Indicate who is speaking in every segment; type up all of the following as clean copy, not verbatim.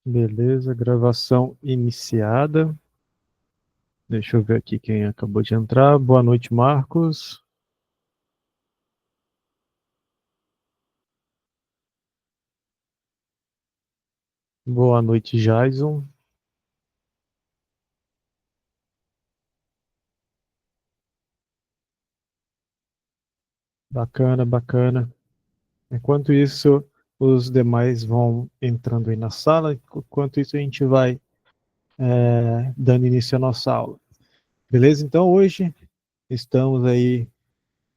Speaker 1: Beleza, gravação iniciada. Deixa eu ver aqui quem acabou de entrar. Boa noite, Marcos. Boa noite, Jason. Bacana, bacana. Enquanto isso, os demais vão entrando aí na sala. Enquanto isso, a gente vai dando início à nossa aula. Beleza? Então, hoje estamos aí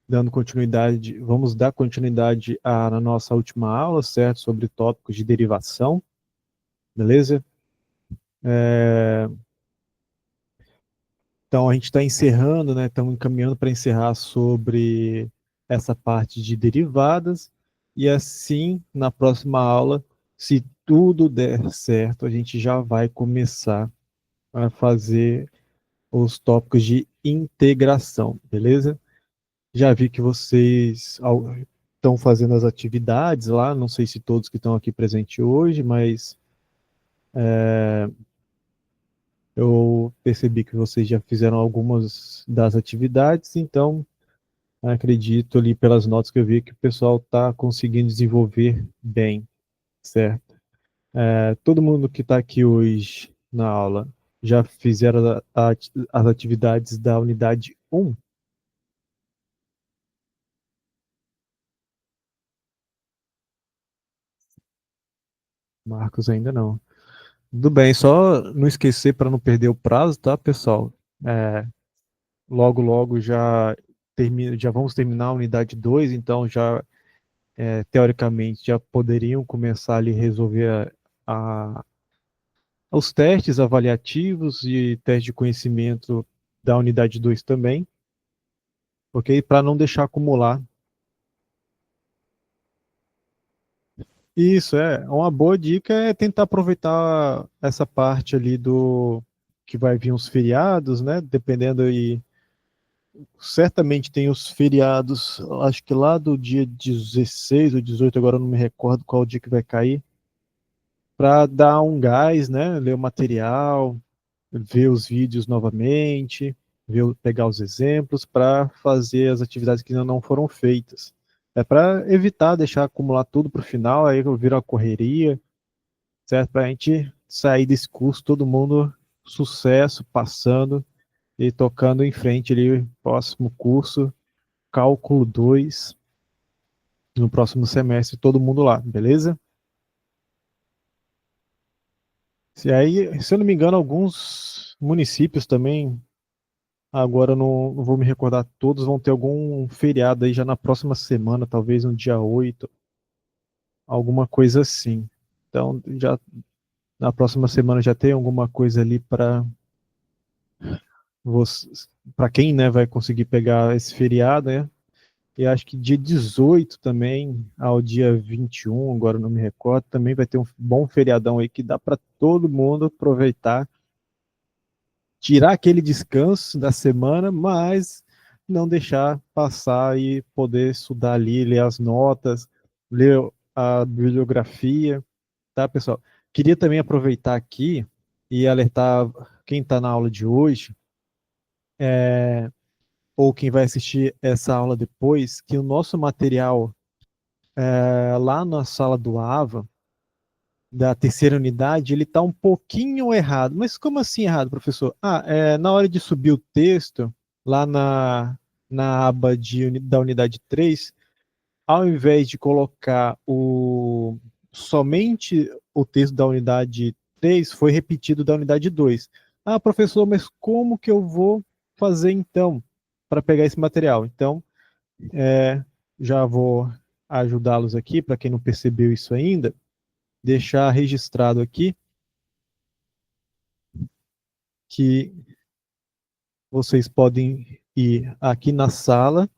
Speaker 1: dando continuidade, vamos dar continuidade na nossa última aula, certo? Sobre tópicos de derivação. Beleza? É, Então, a gente está encerrando, né? Estamos encaminhando para encerrar sobre essa parte de derivadas. E assim, na próxima aula, se tudo der certo, a gente já vai começar a fazer os tópicos de integração, beleza? Já vi que vocês estão fazendo as atividades lá, não sei se todos que estão aqui presentes hoje, mas eu percebi que vocês já fizeram algumas das atividades, então acredito ali pelas notas que eu vi que o pessoal está conseguindo desenvolver bem, certo? Todo mundo que está aqui hoje na aula já fizeram as atividades da unidade um. Marcos ainda não. Tudo bem, só não esquecer para não perder o prazo, tá, pessoal? É, logo, logo já vamos terminar a unidade 2, então já, teoricamente, já poderiam começar ali a resolver os testes avaliativos e teste de conhecimento da unidade 2 também, ok? Para não deixar acumular. Isso, uma boa dica é tentar aproveitar essa parte ali do que vai vir os feriados, né? Dependendo aí, certamente tem os feriados, acho que lá do dia 16 ou 18, agora eu não me recordo qual dia que vai cair, para dar um gás, né? Ler o material, ver os vídeos novamente, pegar os exemplos para fazer as atividades que ainda não foram feitas. É para evitar deixar acumular tudo para o final, aí vira uma correria, certo? Para a gente sair desse curso, todo mundo sucesso, passando e tocando em frente ali, próximo curso, cálculo 2 no próximo semestre, todo mundo lá, beleza? E aí, se eu não me engano, alguns municípios também. Agora eu não vou me recordar todos, vão ter algum feriado aí já na próxima semana, talvez no dia 8, alguma coisa assim. Então, já na próxima semana já tem alguma coisa ali vocês, para quem, né, vai conseguir pegar esse feriado, né? E acho que dia 18 também ao dia 21, agora eu não me recordo, também vai ter um bom feriadão aí que dá para todo mundo aproveitar, tirar aquele descanso da semana, mas não deixar passar e poder estudar ali, ler as notas, ler a bibliografia, tá, pessoal? Queria também aproveitar aqui e alertar quem está na aula de hoje, ou quem vai assistir essa aula depois, que o nosso material lá na sala do AVA, da terceira unidade, ele está um pouquinho errado. Mas como assim errado, professor? Na hora de subir o texto, lá na aba da unidade 3, ao invés de colocar somente o texto da unidade 3, foi repetido da unidade 2. Ah, professor, mas como que eu vou fazer então para pegar esse material? Então, já vou ajudá-los aqui, para quem não percebeu isso ainda, deixar registrado aqui que vocês podem ir aqui na sala,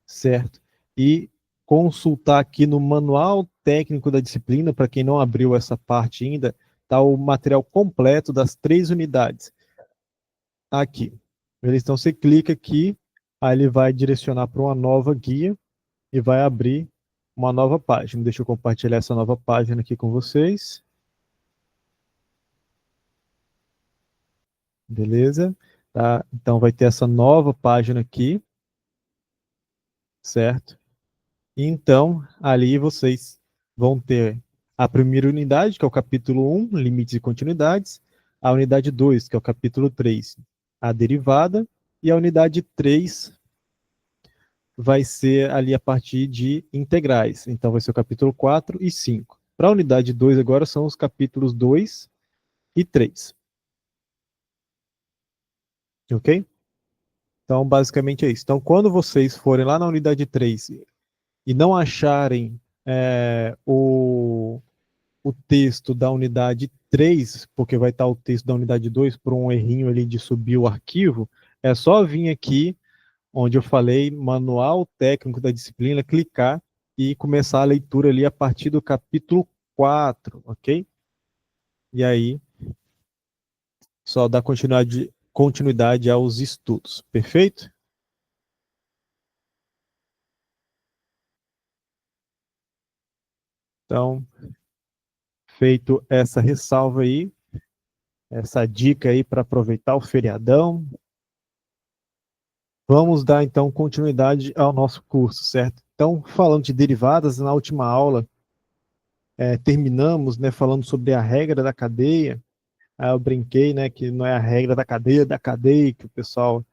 Speaker 1: certo? E consultar aqui no manual técnico da disciplina, para quem não abriu essa parte ainda, está o material completo das 3 unidades aqui. Então você clica aqui, aí ele vai direcionar para uma nova guia e vai abrir uma nova página. Deixa eu compartilhar essa nova página aqui com vocês. beleza? Tá? Então vai ter essa nova página aqui, certo? Então, ali vocês vão ter a primeira unidade, que é o capítulo 1, limites e continuidades, a unidade 2, que é o capítulo 3, a derivada, e a unidade 3 vai ser ali a partir de integrais. Então vai ser o capítulo 4 e 5. Para a unidade 2 agora são os capítulos 2 e 3. Ok? Então, basicamente é isso. Então, quando vocês forem lá na unidade 3 e não acharem o texto da unidade 3, porque vai estar o texto da unidade 2 por um errinho ali de subir o arquivo, é só vir aqui onde eu falei manual técnico da disciplina, clicar e começar a leitura ali a partir do capítulo 4, ok? E aí, só dar continuidade aos estudos, perfeito? Então, feito essa ressalva aí, essa dica aí para aproveitar o feriadão, vamos dar então continuidade ao nosso curso, certo? Então, falando de derivadas, na última aula terminamos, né, falando sobre a regra da cadeia. Aí eu brinquei, né, que não é a regra da cadeia que o pessoal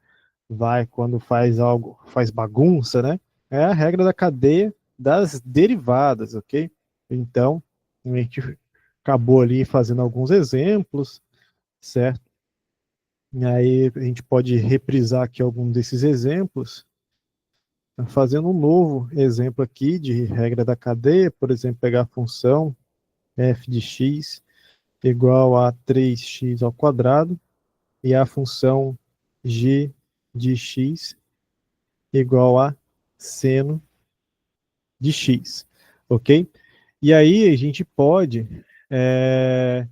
Speaker 1: vai quando faz algo, faz bagunça, né? É a regra da cadeia das derivadas, ok? Então, a gente acabou ali fazendo alguns exemplos, certo? E aí a gente pode reprisar aqui algum desses exemplos, fazendo um novo exemplo aqui de regra da cadeia, por exemplo, pegar a função f de x igual a 3x ao quadrado e a função g de x igual a seno de x, ok? E aí a gente pode é,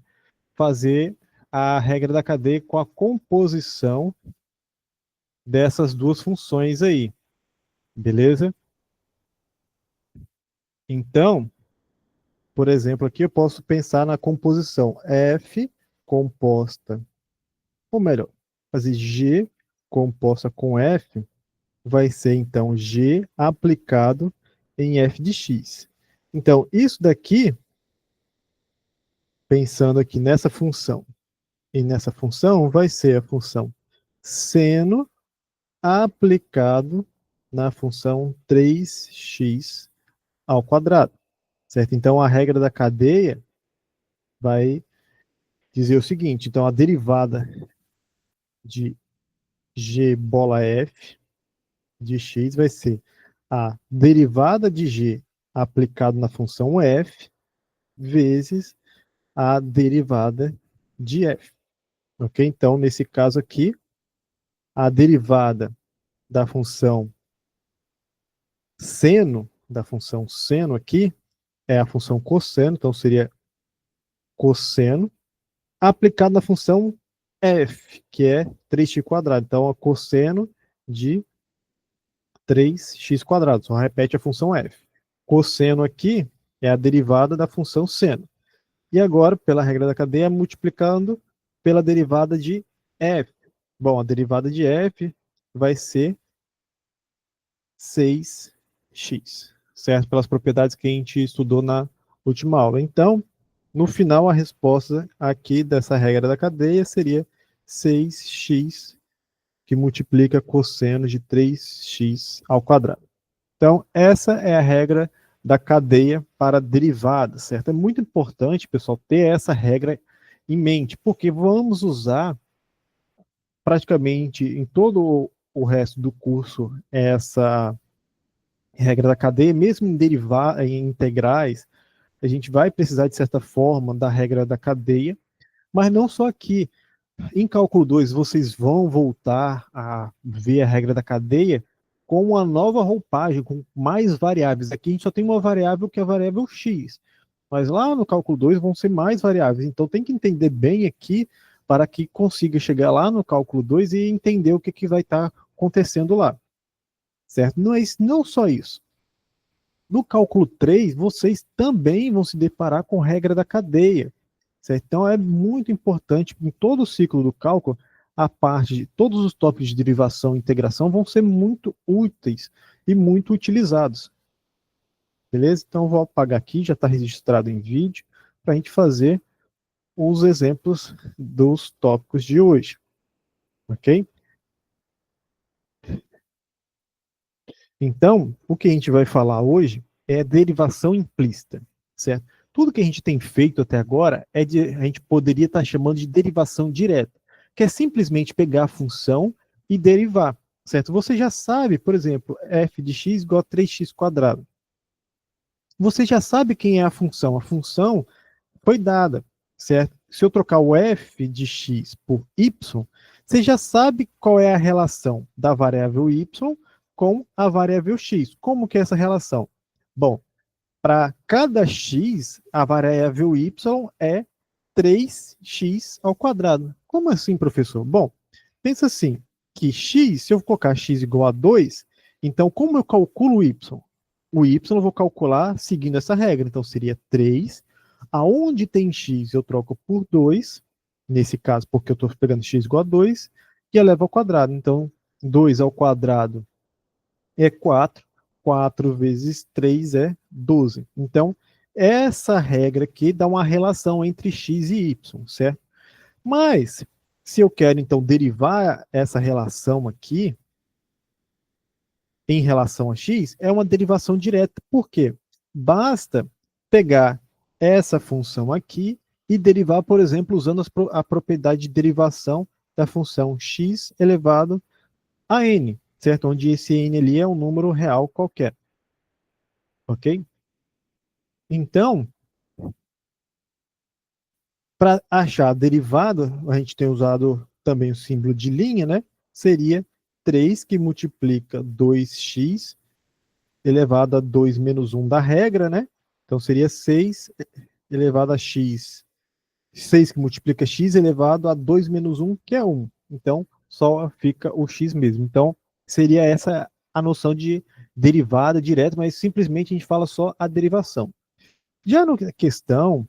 Speaker 1: fazer a regra da cadeia com a composição dessas duas funções aí, beleza? Então, por exemplo, aqui eu posso pensar na composição f composta, ou melhor, fazer g composta com f, vai ser então g aplicado em f de x. Então, isso daqui, pensando aqui nessa função, e nessa função vai ser a função seno aplicado na função 3x ao quadrado, certo? Então, a regra da cadeia vai dizer o seguinte, então a derivada de g bola f de x vai ser a derivada de g aplicado na função f vezes a derivada de f, ok? Então, nesse caso aqui, a derivada da função seno, da função seno aqui, é a função cosseno, então seria cosseno, aplicado na função f, que é 3x quadrado. Então, é cosseno de 3x quadrado, só repete a função f. Cosseno aqui é a derivada da função seno. E agora, pela regra da cadeia, multiplicando pela derivada de f. Bom, a derivada de f vai ser 6x, certo? Pelas propriedades que a gente estudou na última aula. Então, no final, a resposta aqui dessa regra da cadeia seria 6x, que multiplica cosseno de 3x ao quadrado. Então, essa é a regra da cadeia para derivadas, certo? É muito importante, pessoal, ter essa regra em mente, porque vamos usar praticamente em todo o resto do curso essa regra da cadeia, mesmo em integrais, a gente vai precisar, de certa forma, da regra da cadeia, mas não só aqui. Em cálculo 2, vocês vão voltar a ver a regra da cadeia com uma nova roupagem, com mais variáveis. Aqui a gente só tem uma variável que é a variável x, mas lá no cálculo 2 vão ser mais variáveis. Então tem que entender bem aqui para que consiga chegar lá no cálculo 2 e entender o que, que vai estar acontecendo lá. Certo? Não é isso, não só isso. No cálculo 3, vocês também vão se deparar com regra da cadeia. Certo? Então é muito importante, em todo o ciclo do cálculo, a parte de todos os tópicos de derivação e integração vão ser muito úteis e muito utilizados. Beleza? Então eu vou apagar aqui, já está registrado em vídeo, para a gente fazer os exemplos dos tópicos de hoje. Ok? Então, o que a gente vai falar hoje é derivação implícita, certo? Tudo que a gente tem feito até agora a gente poderia estar chamando de derivação direta, que é simplesmente pegar a função e derivar, certo? Você já sabe, por exemplo, f de x igual a 3x quadrado. Você já sabe quem é a função. A função foi dada, certo? Se eu trocar o f de x por y, você já sabe qual é a relação da variável y com a variável x. Como que é essa relação? Bom, para cada x, a variável y é 3x ao quadrado. Como assim, professor? Bom, pensa assim, que x, se eu colocar x igual a 2, então como eu calculo o y? O y eu vou calcular seguindo essa regra, então seria 3. Aonde tem x eu troco por 2, nesse caso porque eu estou pegando x igual a 2, e eleva ao quadrado. Então, 2 ao quadrado é 4, 4 vezes 3 é 12. Então, essa regra aqui dá uma relação entre x e y, certo? Mas, se eu quero, então, derivar essa relação aqui, em relação a x, é uma derivação direta. Por quê? Basta pegar essa função aqui e derivar, por exemplo, usando a propriedade de derivação da função x elevado a n, certo? Onde esse n ali é um número real qualquer. Ok? Então, para achar a derivada, a gente tem usado também o símbolo de linha, né? Seria 3 que multiplica 2x elevado a 2 menos 1 da regra, né? Então seria 6 elevado a x. 6 que multiplica x elevado a 2 menos 1, que é 1. Então, só fica o x mesmo. Então, seria essa a noção de derivada direta, mas simplesmente a gente fala só a derivação. Já na questão,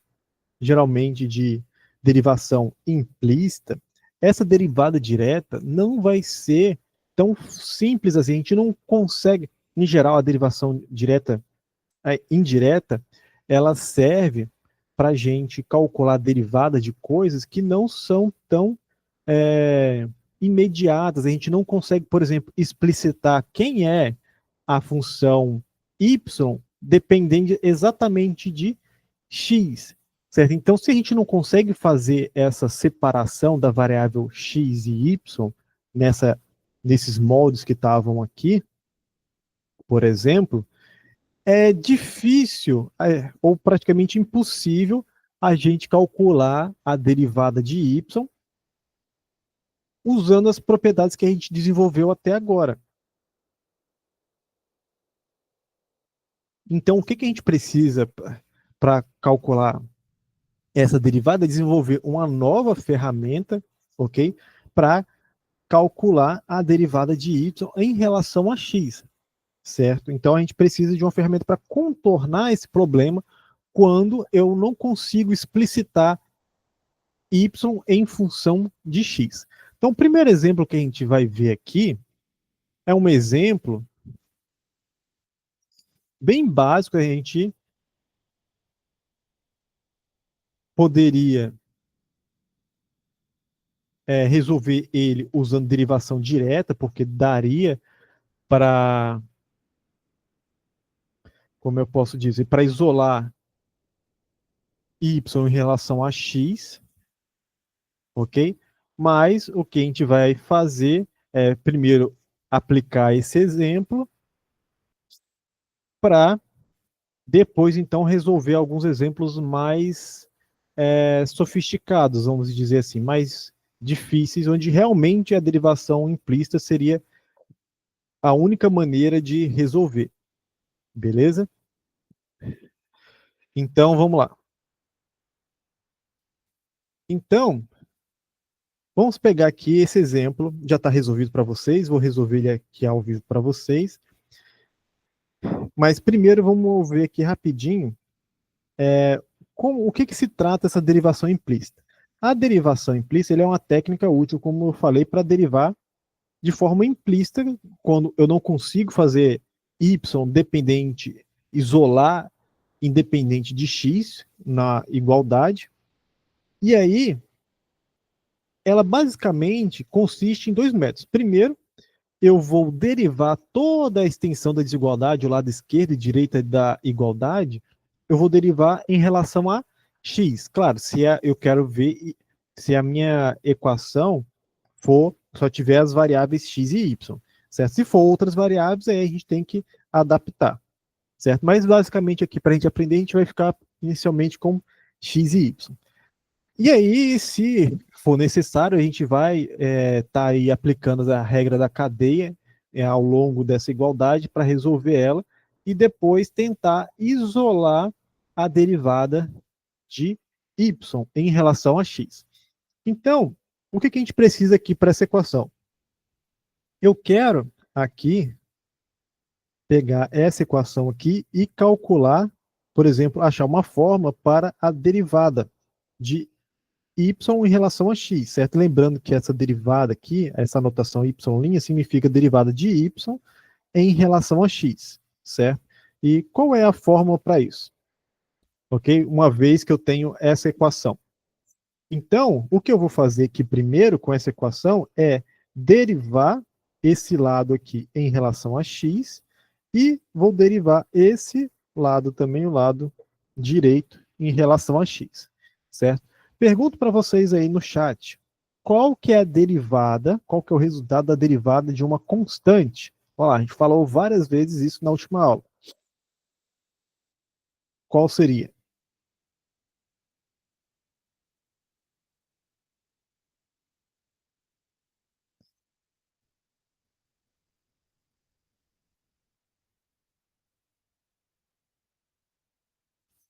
Speaker 1: geralmente de derivação implícita, essa derivada direta não vai ser tão simples assim. A gente não consegue, em geral, a derivação direta, indireta, ela serve para a gente calcular a derivada de coisas que não são tão imediatas. A gente não consegue, por exemplo, explicitar quem é a função y dependendo exatamente de x, certo? Então, se a gente não consegue fazer essa separação da variável x e y nesses moldes que estavam aqui, por exemplo, é difícil, ou praticamente impossível, a gente calcular a derivada de y usando as propriedades que a gente desenvolveu até agora. Então, o que a gente precisa para calcular essa derivada? É desenvolver uma nova ferramenta, ok? Para calcular a derivada de y em relação a x, certo? Então, a gente precisa de uma ferramenta para contornar esse problema quando eu não consigo explicitar y em função de x. Então, o primeiro exemplo que a gente vai ver aqui é um exemplo bem básico. A gente poderia resolver ele usando derivação direta, porque daria para, como eu posso dizer, para isolar y em relação a x, ok? Mas o que a gente vai fazer é, primeiro, aplicar esse exemplo para depois, então, resolver alguns exemplos mais sofisticados, vamos dizer assim, mais difíceis, onde realmente a derivação implícita seria a única maneira de resolver. Beleza? Então, vamos lá. Então, vamos pegar aqui esse exemplo, já está resolvido para vocês, vou resolver ele aqui ao vivo para vocês. Mas primeiro vamos ver aqui rapidinho o que se trata essa derivação implícita. A derivação implícita ele é uma técnica útil, como eu falei, para derivar de forma implícita, quando eu não consigo fazer y dependente, isolar independente de x na igualdade. E aí, ela basicamente consiste em dois métodos. Primeiro, eu vou derivar toda a extensão da desigualdade, o lado esquerdo e direita da igualdade, eu vou derivar em relação a x. Claro, se eu quero ver se a minha equação for só tiver as variáveis x e y, certo? Se for outras variáveis, aí a gente tem que adaptar, certo? Mas basicamente aqui para a gente aprender, a gente vai ficar inicialmente com x e y. E aí, se for necessário, a gente vai tá aí aplicando a regra da cadeia ao longo dessa igualdade para resolver ela e depois tentar isolar a derivada de y em relação a x. Então, o que a gente precisa aqui para essa equação? Eu quero aqui pegar essa equação aqui e calcular, por exemplo, achar uma fórmula para a derivada de y em relação a x, certo? Lembrando que essa derivada aqui, essa notação y' significa derivada de y em relação a x, certo? E qual é a fórmula para isso? Ok? Uma vez que eu tenho essa equação. Então, o que eu vou fazer aqui primeiro com essa equação é derivar esse lado aqui em relação a x e vou derivar esse lado também, o lado direito, em relação a x, certo? Pergunto para vocês aí no chat, qual que é a derivada, qual que é o resultado da derivada de uma constante? Olha lá, a gente falou várias vezes isso na última aula. Qual seria?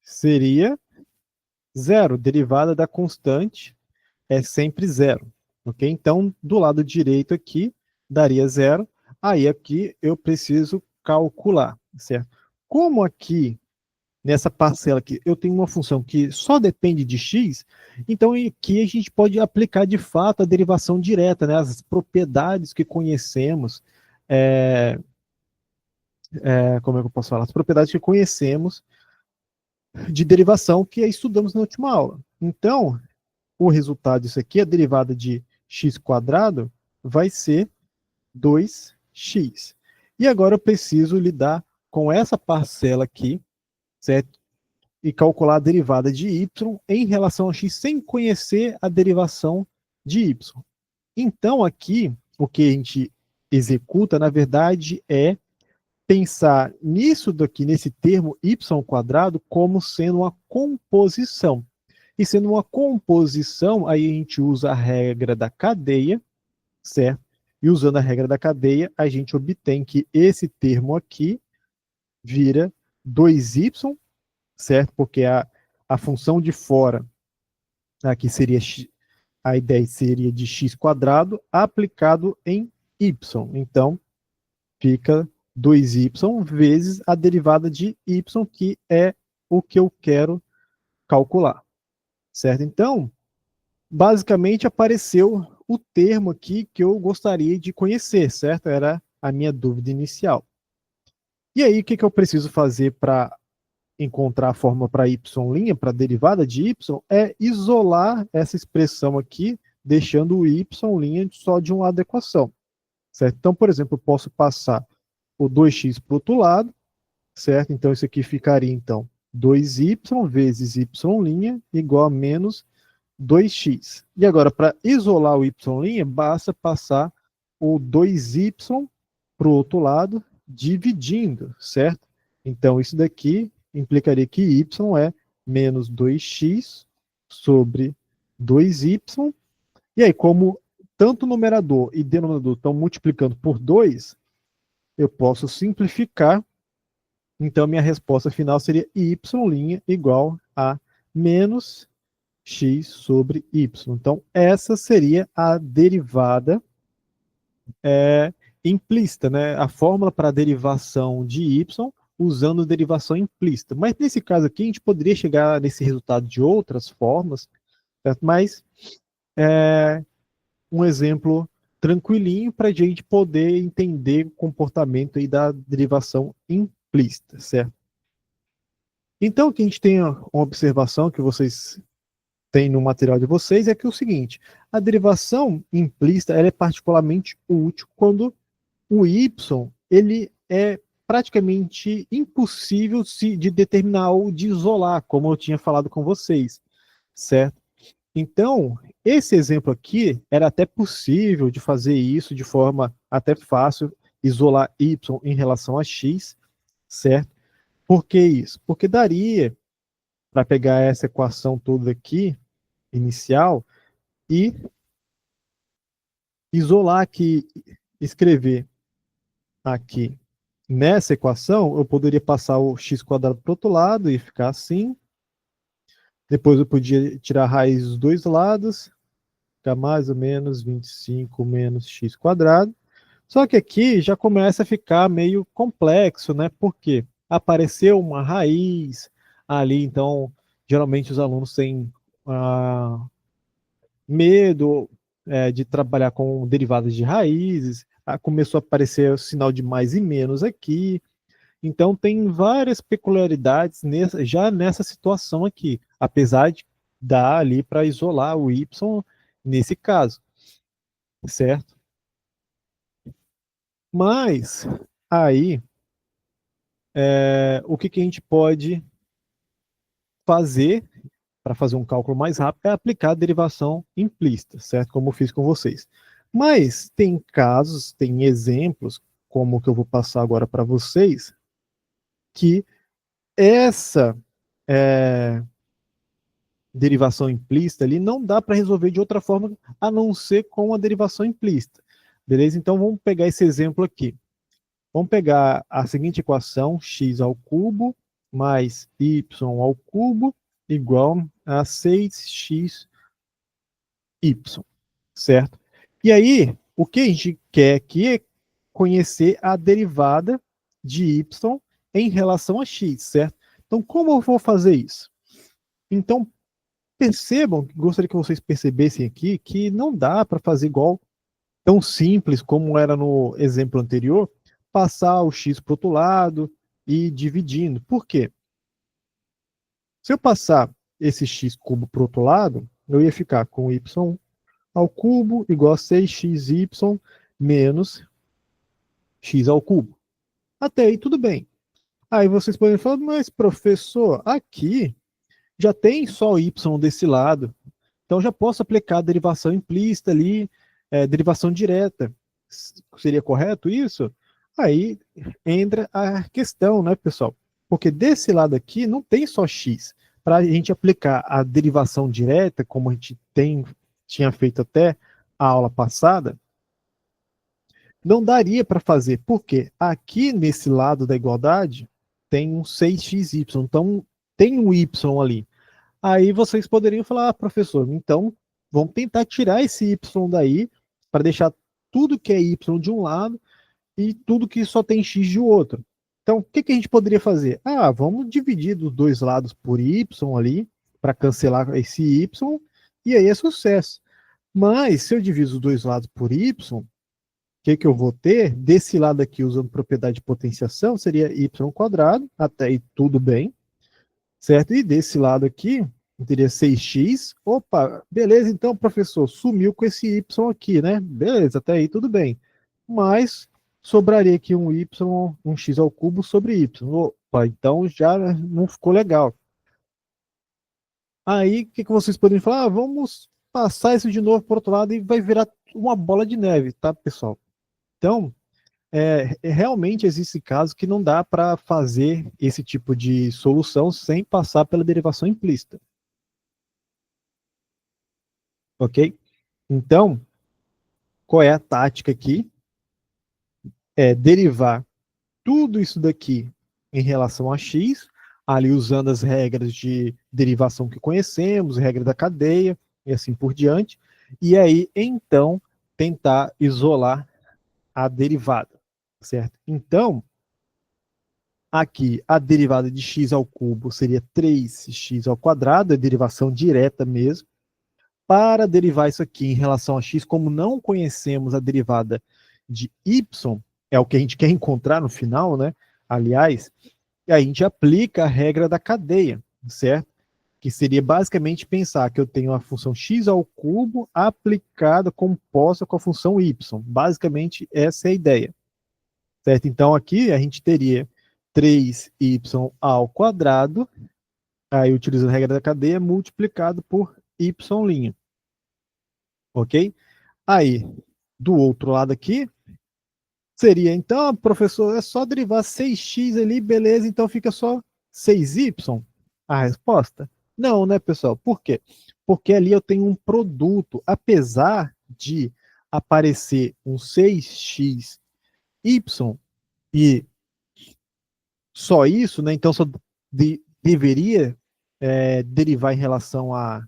Speaker 1: Seria zero. Derivada da constante é sempre zero. Ok? Então, do lado direito aqui, daria zero. Aí aqui eu preciso calcular, certo? Como aqui, nessa parcela aqui, eu tenho uma função que só depende de x, então aqui a gente pode aplicar de fato a derivação direta, né? As propriedades que conhecemos, como é que eu posso falar? As propriedades que conhecemos de derivação que estudamos na última aula. Então, o resultado disso aqui, a derivada de x quadrado, vai ser 2x. E agora eu preciso lidar com essa parcela aqui, certo? E calcular a derivada de y em relação a x sem conhecer a derivação de y. Então, aqui, o que a gente executa, na verdade, é pensar nisso daqui, nesse termo y quadrado, como sendo uma composição. E sendo uma composição, aí a gente usa a regra da cadeia, certo? E usando a regra da cadeia, a gente obtém que esse termo aqui vira 2y, certo? Porque a função de fora aqui seria a ideia seria de x quadrado aplicado em y. Então, fica 2y vezes a derivada de y, que é o que eu quero calcular, certo? Então, basicamente apareceu o termo aqui que eu gostaria de conhecer, certo? Era a minha dúvida inicial. E aí, o que eu preciso fazer para encontrar a fórmula para y', para a derivada de y, é isolar essa expressão aqui, deixando o y' só de um lado da equação, certo? Então, por exemplo, eu posso passar o 2x para o outro lado, certo? Então, isso aqui ficaria, então, 2y vezes y' igual a menos 2x. E agora, para isolar o y', basta passar o 2y para o outro lado, dividindo, certo? Então, isso daqui implicaria que y é menos 2x sobre 2y. E aí, como tanto o numerador e denominador estão multiplicando por 2, eu posso simplificar. Então, minha resposta final seria y' igual a menos x sobre y. Então, essa seria a derivada implícita, né? A fórmula para a derivação de y usando derivação implícita. Mas nesse caso aqui, a gente poderia chegar nesse resultado de outras formas, certo? Mas é um exemplo tranquilinho para a gente poder entender o comportamento aí da derivação implícita, certo? Então, o que a gente tem uma observação que vocês têm no material de vocês é que é o seguinte: a derivação implícita ela é particularmente útil quando o y ele é praticamente impossível de determinar ou de isolar, como eu tinha falado com vocês, certo? Então, esse exemplo aqui era até possível de fazer isso de forma até fácil, isolar y em relação a x, certo? Por que isso? Porque daria para pegar essa equação toda aqui, inicial, e isolar aqui, escrever aqui nessa equação, eu poderia passar o x quadrado para o outro lado e ficar assim. Depois eu podia tirar a raiz dos dois lados, ficar mais ou menos 25 menos x quadrado. Só que aqui já começa a ficar meio complexo, né? Porque apareceu uma raiz ali, então geralmente os alunos têm medo de trabalhar com derivadas de raízes, começou a aparecer o sinal de mais e menos aqui. Então tem várias peculiaridades já nessa situação aqui, apesar de dar ali para isolar o y nesse caso, certo? Mas aí o que a gente pode fazer para fazer um cálculo mais rápido é aplicar a derivação implícita, certo? Como eu fiz com vocês. Mas tem casos, tem exemplos, como o que eu vou passar agora para vocês, que essa derivação implícita ali não dá para resolver de outra forma a não ser com a derivação implícita. Beleza? Então vamos pegar esse exemplo aqui. Vamos pegar a seguinte equação, x ao cubo mais y ao cubo igual a 6xy, certo? E aí, o que a gente quer aqui é conhecer a derivada de y em relação a x, certo? Então, como eu vou fazer isso? Então, percebam, gostaria que vocês percebessem aqui, que não dá para fazer igual tão simples como era no exemplo anterior, passar o x para o outro lado e dividindo. Por quê? Se eu passar esse x cubo para o outro lado, eu ia ficar com y ao cubo igual a 6xy menos x ao cubo. Até aí tudo bem. Aí vocês podem falar, mas professor, aqui já tem só y desse lado, então já posso aplicar a derivação implícita ali, derivação direta. Seria correto isso? Aí entra a questão, né, pessoal? Porque desse lado aqui não tem só x. Para a gente aplicar a derivação direta, como a gente tinha feito até a aula passada, não daria para fazer. Por quê? Aqui nesse lado da igualdade tem um 6xy, então tem um y ali. Aí vocês poderiam falar, professor, então vamos tentar tirar esse y daí para deixar tudo que é y de um lado e tudo que só tem x de outro. Então, o que a gente poderia fazer? Vamos dividir dos dois lados por y ali, para cancelar esse y, e aí é sucesso. Mas, se eu divido os dois lados por y, o que eu vou ter? Desse lado aqui, usando propriedade de potenciação, seria y quadrado, até aí tudo bem, certo? E desse lado aqui, teria 6x. Opa, beleza, então, professor, sumiu com esse y aqui, né? Beleza, até aí tudo bem. Mas sobraria aqui um y, um x ao cubo sobre y. Opa, então já não ficou legal. Aí, o que vocês podem falar? Vamos passar isso de novo para o outro lado e vai virar uma bola de neve, tá, pessoal? Então, realmente existe casos que não dá para fazer esse tipo de solução sem passar pela derivação implícita. Ok? Então, qual é a tática aqui? É derivar tudo isso daqui em relação a x, ali usando as regras de derivação que conhecemos, regra da cadeia e assim por diante, e aí, então, tentar isolar a derivada, certo? Então, aqui, a derivada de x ao cubo seria 3x ao quadrado, é derivação direta mesmo. para derivar isso aqui em relação a x, como não conhecemos a derivada de y, é o que a gente quer encontrar no final, né? Aliás, a gente aplica a regra da cadeia, certo? Que seria basicamente pensar que eu tenho a função x ao cubo aplicada, composta com a função y. Basicamente, essa é a ideia, certo? Então, aqui a gente teria 3y ao quadrado, aí utilizando a regra da cadeia, multiplicado por y', ok? Aí, do outro lado aqui, seria, então, professor, é só derivar 6x ali, beleza, então fica só 6y? A resposta? Não, né, pessoal? Por quê? Porque ali eu tenho um produto, apesar de aparecer um 6xy e só isso, né? Então só deveria derivar em relação a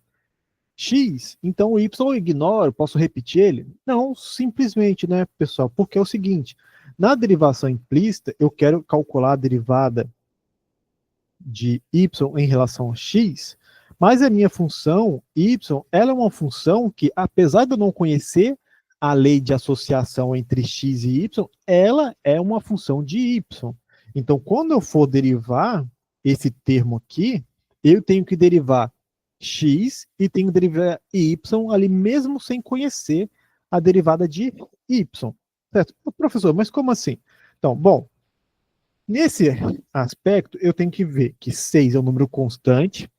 Speaker 1: x, então o y eu ignoro, posso repetir ele? Não, simplesmente, né, pessoal? Porque é o seguinte, na derivação implícita, eu quero calcular a derivada de y em relação a x, mas a minha função y, ela é uma função que, apesar de eu não conhecer a lei de associação entre x e y, ela é uma função de y. Então, quando eu for derivar esse termo aqui, eu tenho que derivar x e tenho que derivar y ali mesmo sem conhecer a derivada de y. Certo? Professor, mas como assim? Então, bom, nesse aspecto, eu tenho que ver que 6 é um número constante,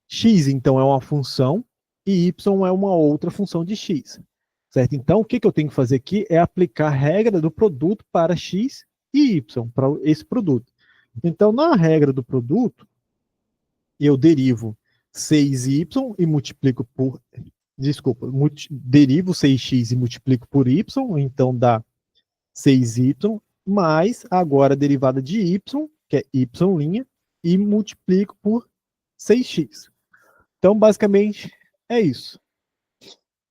Speaker 1: x, então, é uma função, e y é uma outra função de x. Certo? Então, o que eu tenho que fazer aqui é aplicar a regra do produto para x e y, para esse produto. Então, na regra do produto, eu derivo 6y e multiplico por... Desculpa, derivo 6x e multiplico por y, então dá 6y, mais agora a derivada de y, que é y', e multiplico por 6x. Então, basicamente, é isso.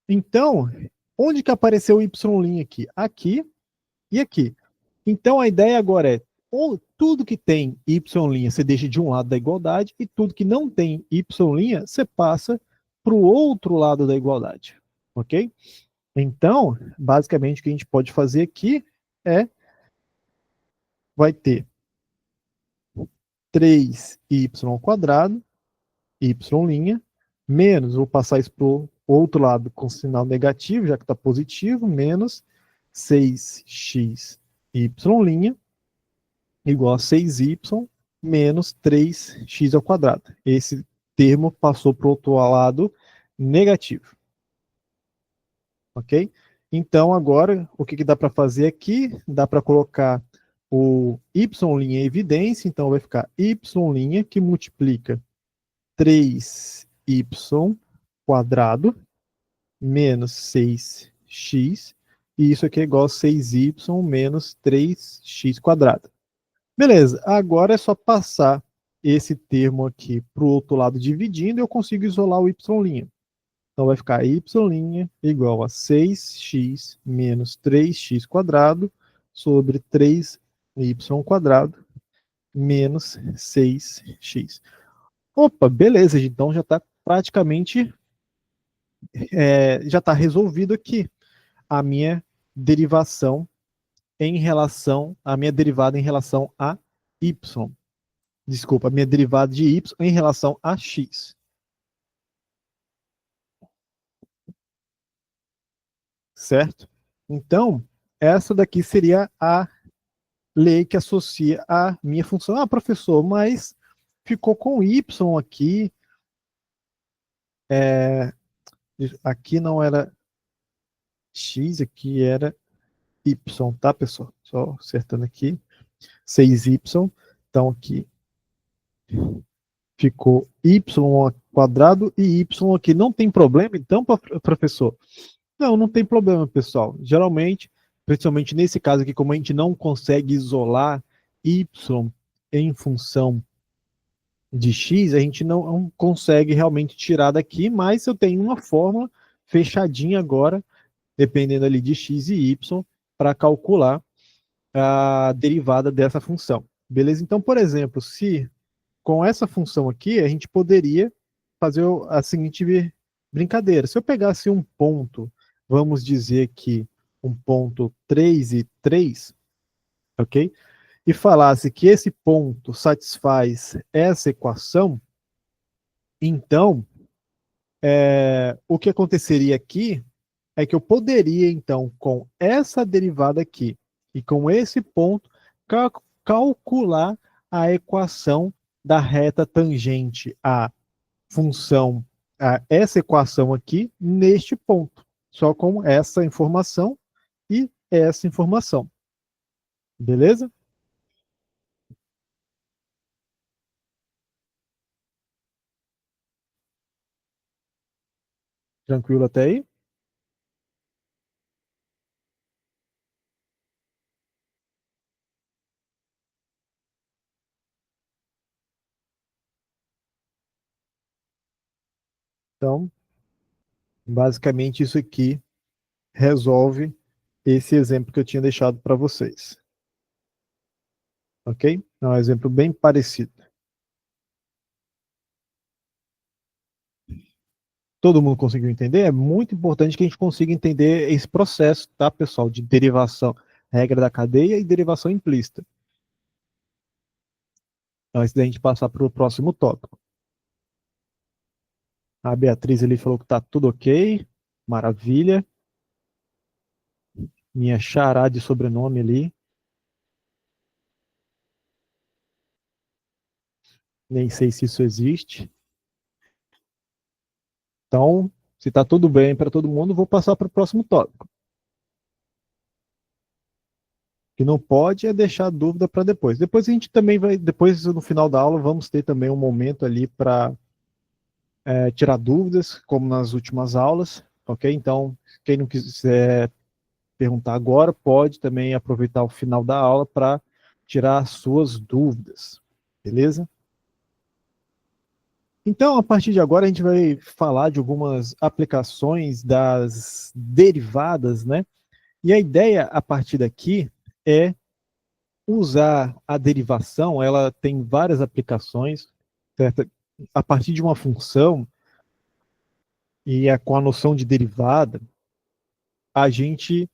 Speaker 1: Então, onde que apareceu o y' aqui? Aqui e aqui. Então, a ideia agora é, tudo que tem y' você deixa de um lado da igualdade e tudo que não tem y' você passa para o outro lado da igualdade. Ok? Então, basicamente, o que a gente pode fazer aqui é, vai ter 3y², y', menos, vou passar isso para o outro lado com sinal negativo, já que está positivo, menos 6xy' igual a 6y menos 3x². Esse termo passou para o outro lado negativo. Ok? Então, agora, o que dá para fazer aqui? Dá para colocar o y' em evidência, então vai ficar y' que multiplica 3y² menos 6x, e isso aqui é igual a 6y menos 3x². Beleza, agora é só passar esse termo aqui para o outro lado dividindo e eu consigo isolar o y'. Então vai ficar y' igual a 6x menos 3x² sobre 3y² menos 6x. Opa, beleza, então já está praticamente já está resolvido aqui a minha derivação em relação, a minha derivada em relação a y. Desculpa, a minha derivada de y em relação a x. Certo? Então, essa daqui seria a lei que associa a minha função. Ah, professor, mas ficou com y aqui. Aqui não era x, aqui era y, tá, pessoal? Só acertando aqui. 6y. Então, aqui ficou y² e y aqui. Não tem problema, então, professor? Não, não tem problema, pessoal. Geralmente, principalmente nesse caso aqui, como a gente não consegue isolar y em função de x, a gente não consegue realmente tirar daqui, mas eu tenho uma fórmula fechadinha agora, dependendo ali de x e y, para calcular a derivada dessa função. Beleza? Então, por exemplo, se com essa função aqui, a gente poderia fazer a seguinte brincadeira. Se eu pegasse um ponto, vamos dizer que um ponto 3 e 3, ok? E falasse que esse ponto satisfaz essa equação, então, o que aconteceria aqui é que eu poderia, então, com essa derivada aqui e com esse ponto, calcular a equação da reta tangente à função, a essa equação aqui, neste ponto, só com essa informação e essa informação. Beleza? Tranquilo até aí? Então, basicamente isso aqui resolve esse exemplo que eu tinha deixado para vocês. Ok? É um exemplo bem parecido. Todo mundo conseguiu entender? É muito importante que a gente consiga entender esse processo, tá, pessoal? De derivação, regra da cadeia e derivação implícita. Antes da gente passar para o próximo tópico. A Beatriz ali falou que tá tudo ok. Maravilha. Minha xará de sobrenome ali. Nem sei se isso existe. Então, se tá tudo bem para todo mundo, vou passar para o próximo tópico. O que não pode é deixar dúvida para depois. Depois a gente também vai, depois no final da aula, vamos ter também um momento ali para tirar dúvidas, como nas últimas aulas, ok? Então, quem não quiser perguntar agora, pode também aproveitar o final da aula para tirar suas dúvidas, beleza? Então, a partir de agora, a gente vai falar de algumas aplicações das derivadas, né? E a ideia, a partir daqui, é usar a derivação, ela tem várias aplicações, certo? A partir de uma função, e com a noção de derivada, a gente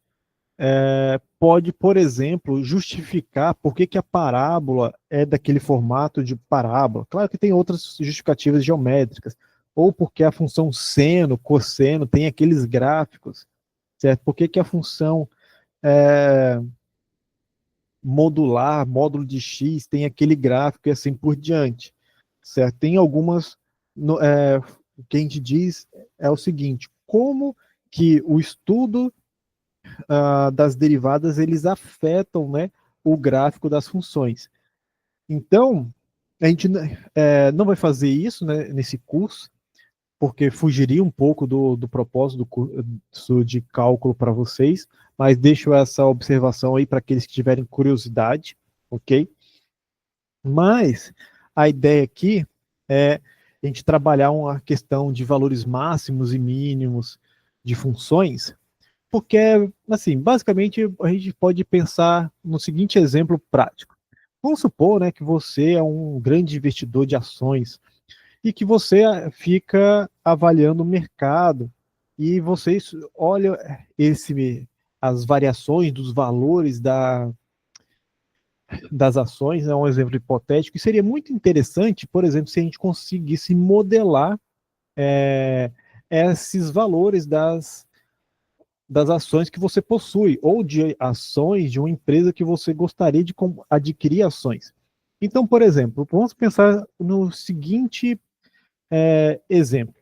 Speaker 1: pode, por exemplo, justificar por que, que a parábola é daquele formato de parábola. Claro que tem outras justificativas geométricas, ou porque a função seno, cosseno tem aqueles gráficos, certo? Por que, que a função modular, módulo de x, tem aquele gráfico e assim por diante, certo? Tem algumas, o que a gente diz é o seguinte, como que o estudo das derivadas, eles afetam, né, o gráfico das funções. Então, a gente não vai fazer isso, né, nesse curso, porque fugiria um pouco do propósito do curso de cálculo para vocês, mas deixo essa observação aí para aqueles que tiverem curiosidade, ok? Mas a ideia aqui é a gente trabalhar uma questão de valores máximos e mínimos de funções, porque, assim, basicamente a gente pode pensar no seguinte exemplo prático. Vamos supor, né, que você é um grande investidor de ações e que você fica avaliando o mercado e você olha as variações dos valores das ações, é um exemplo hipotético, e seria muito interessante, por exemplo, se a gente conseguisse modelar esses valores das ações que você possui, ou de ações de uma empresa que você gostaria de adquirir ações. Então, por exemplo, vamos pensar no seguinte exemplo.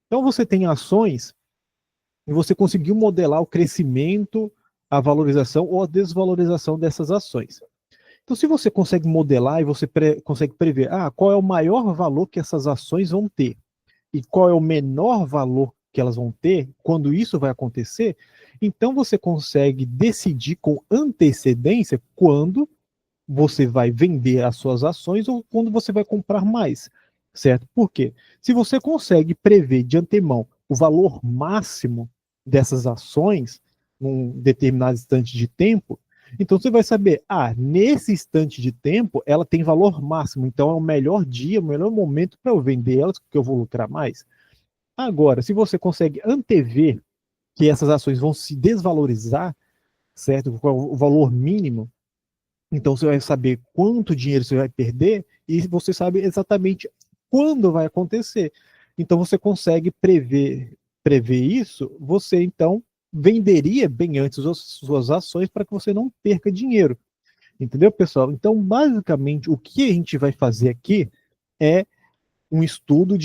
Speaker 1: Então, você tem ações e você conseguiu modelar o crescimento, a valorização ou a desvalorização dessas ações. Então, se você consegue modelar e você consegue prever qual é o maior valor que essas ações vão ter e qual é o menor valor que elas vão ter, quando isso vai acontecer, então você consegue decidir com antecedência quando você vai vender as suas ações ou quando você vai comprar mais, certo? Por quê? Se você consegue prever de antemão o valor máximo dessas ações num determinado instante de tempo, então você vai saber, nesse instante de tempo ela tem valor máximo, então é o melhor dia, o melhor momento para eu vender elas, porque eu vou lucrar mais. Agora, se você consegue antever que essas ações vão se desvalorizar, certo? O valor mínimo, então você vai saber quanto dinheiro você vai perder e você sabe exatamente quando vai acontecer. Então você consegue prever isso, você então venderia bem antes as suas ações para que você não perca dinheiro. Entendeu, pessoal? Então, basicamente, o que a gente vai fazer aqui é um estudo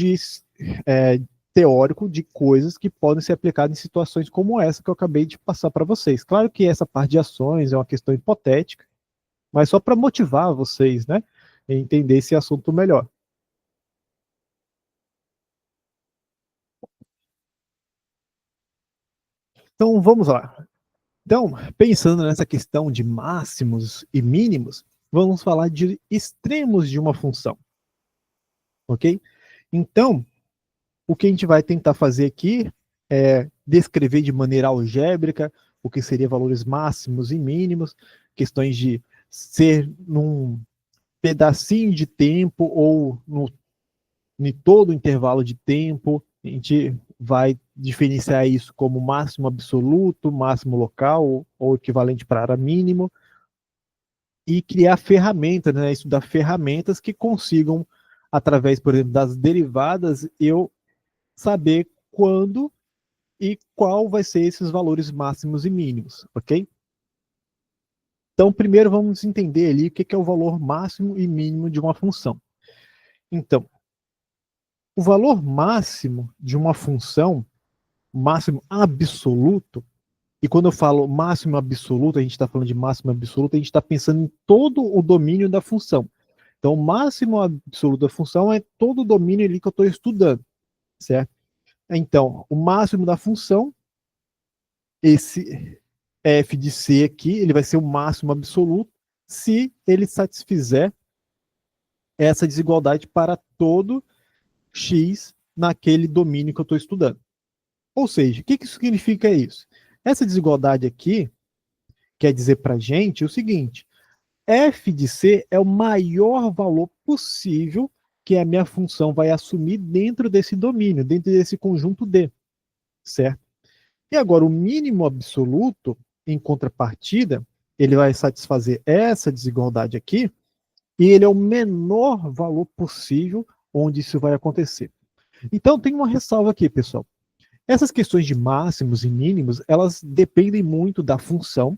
Speaker 1: é, teórico de coisas que podem ser aplicadas em situações como essa que eu acabei de passar para vocês. Claro que essa parte de ações é uma questão hipotética, mas só para motivar vocês, né, a entender esse assunto melhor. Então, vamos lá. Então, pensando nessa questão de máximos e mínimos, vamos falar de extremos de uma função, ok? Então, o que a gente vai tentar fazer aqui é descrever de maneira algébrica o que seria valores máximos e mínimos, questões de ser num pedacinho de tempo ou no, em todo o intervalo de tempo. A gente vai diferenciar isso como máximo absoluto, máximo local ou equivalente para mínimo, e criar ferramentas, né, estudar ferramentas que consigam, através, por exemplo, das derivadas, eu saber quando e qual vai ser esses valores máximos e mínimos, ok? Então, primeiro vamos entender ali o que é o valor máximo e mínimo de uma função. Então, o valor máximo de uma função, máximo absoluto, e quando eu falo máximo absoluto, a gente está falando de máximo absoluto, a gente está pensando em todo o domínio da função. Então, o máximo absoluto da função é todo o domínio ali que eu estou estudando, certo? Então, o máximo da função, esse f de c aqui, ele vai ser o máximo absoluto se ele satisfizer essa desigualdade para todo x naquele domínio que eu estou estudando. Ou seja, o que, que significa isso? Essa desigualdade aqui quer dizer para a gente o seguinte: f de c é o maior valor possível que a minha função vai assumir dentro desse domínio, dentro desse conjunto D, certo? E agora, o mínimo absoluto, em contrapartida, ele vai satisfazer essa desigualdade aqui, e ele é o menor valor possível onde isso vai acontecer. Então, tem uma ressalva aqui, pessoal. Essas questões de máximos e mínimos, elas dependem muito da função,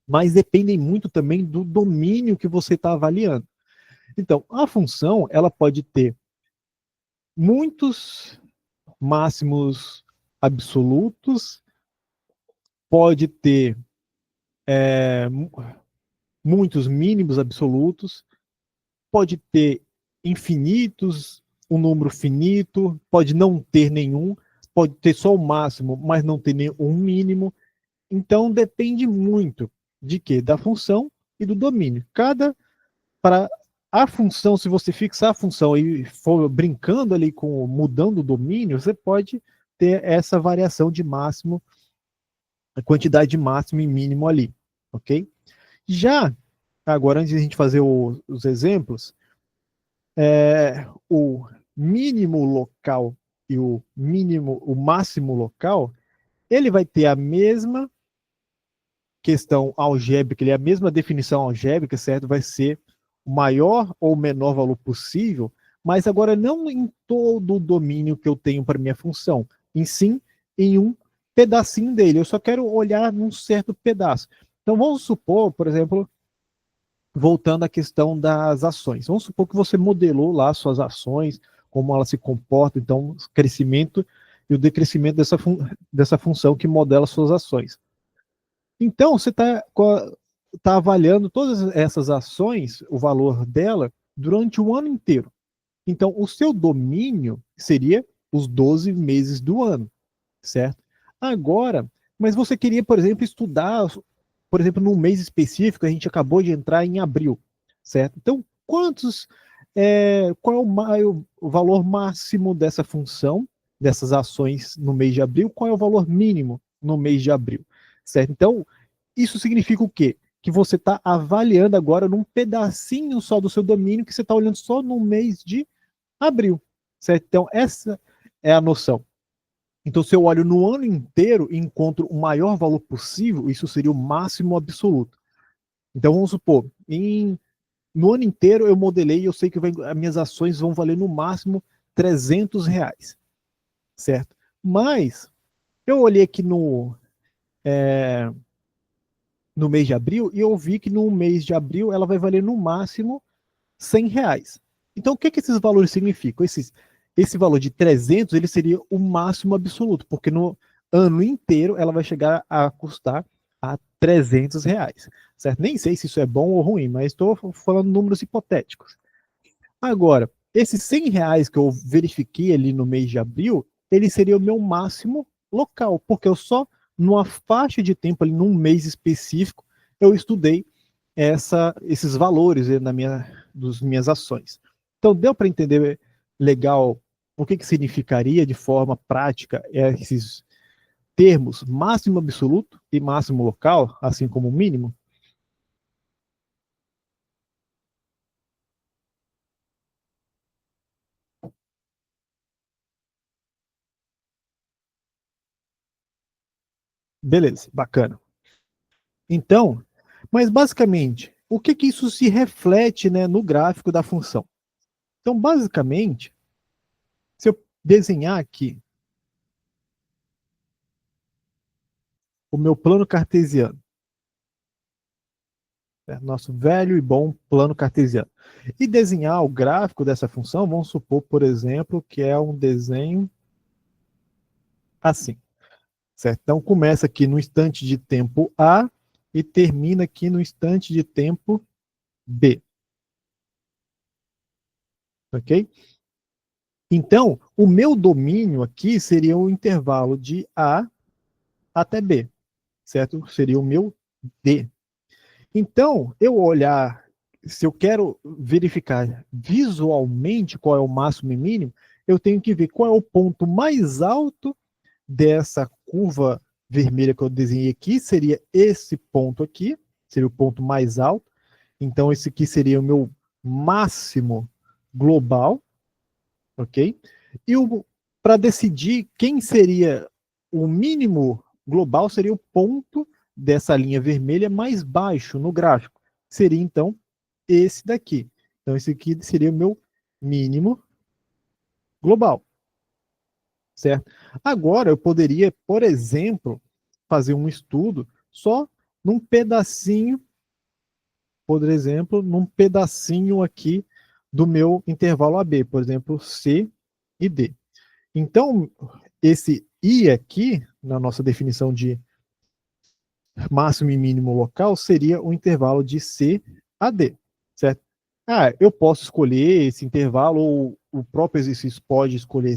Speaker 1: mas dependem muito também do domínio que você está avaliando. Então, a função, ela pode ter muitos máximos absolutos, pode ter é, muitos mínimos absolutos, pode ter infinitos, um número finito, pode não ter nenhum, pode ter só o máximo, mas não ter nenhum mínimo. Então depende muito de quê? Da função e do domínio. Para a função, se você fixar a função e for brincando ali com mudando o domínio, você pode ter essa variação de máximo, a quantidade de máximo e mínimo ali, ok? Já agora, antes de a gente fazer os exemplos, o mínimo local e o máximo local, ele vai ter a mesma questão algébrica, ele é a mesma definição algébrica, certo? Vai ser o maior ou menor valor possível, mas agora não em todo o domínio que eu tenho para minha função, em sim em um pedacinho dele. Eu só quero olhar num certo pedaço. Então vamos supor, por exemplo, voltando à questão das ações. Vamos supor que você modelou lá suas ações, como elas se comportam, então, o crescimento e o decrescimento dessa função que modela suas ações. Então, você tá avaliando todas essas ações, o valor dela, durante o ano inteiro. Então, o seu domínio seria os 12 meses do ano, certo? Agora, mas você queria, por exemplo, estudar, por exemplo, num mês específico, a gente acabou de entrar em abril, certo? Então, qual é o valor máximo dessa função, dessas ações no mês de abril? Qual é o valor mínimo no mês de abril, certo? Então, isso significa o quê? Que você está avaliando agora num pedacinho só do seu domínio, que você está olhando só no mês de abril, certo? Então, é a noção. Então, se eu olho no ano inteiro e encontro o maior valor possível, isso seria o máximo absoluto. Então, vamos supor, no ano inteiro eu modelei e eu sei que as minhas ações vão valer no máximo R$ 300, certo? Mas eu olhei aqui no mês de abril e eu vi que no mês de abril ela vai valer no máximo R$ 100. Então, o que, que esses valores significam? Esse valor de 300 ele seria o máximo absoluto, porque no ano inteiro ela vai chegar a custar a R$ 300, certo? Nem sei se isso é bom ou ruim, mas estou falando números hipotéticos. Agora, esses R$ 100 que eu verifiquei ali no mês de abril, ele seria o meu máximo local, porque eu só, numa faixa de tempo ali, num mês específico, eu estudei esses valores das minhas ações. Então, deu para entender legal o que significaria de forma prática esses termos máximo absoluto e máximo local, assim como mínimo? Beleza, bacana. Então, mas basicamente, o que isso se reflete, né, no gráfico da função? Então, basicamente, se eu desenhar aqui o meu plano cartesiano, né, nosso velho e bom plano cartesiano, e desenhar o gráfico dessa função, vamos supor, por exemplo, que é um desenho assim, certo? Então, começa aqui no instante de tempo A e termina aqui no instante de tempo B, ok? Então, o meu domínio aqui seria o intervalo de A até B, certo? Seria o meu D. Então, eu olhar, se eu quero verificar visualmente qual é o máximo e mínimo, eu tenho que ver qual é o ponto mais alto dessa curva vermelha que eu desenhei aqui, seria esse ponto aqui, seria o ponto mais alto. Então, esse aqui seria o meu máximo global, ok? E para decidir quem seria o mínimo global, seria o ponto dessa linha vermelha mais baixo no gráfico. Seria, então, esse daqui. Então, esse aqui seria o meu mínimo global, certo? Agora, eu poderia, por exemplo, fazer um estudo só num pedacinho, por exemplo, num pedacinho aqui do meu intervalo AB, por exemplo, C e D. Então, esse I aqui, na nossa definição de máximo e mínimo local, seria o intervalo de C a D, certo? Ah, eu posso escolher esse intervalo, ou o próprio exercício pode escolher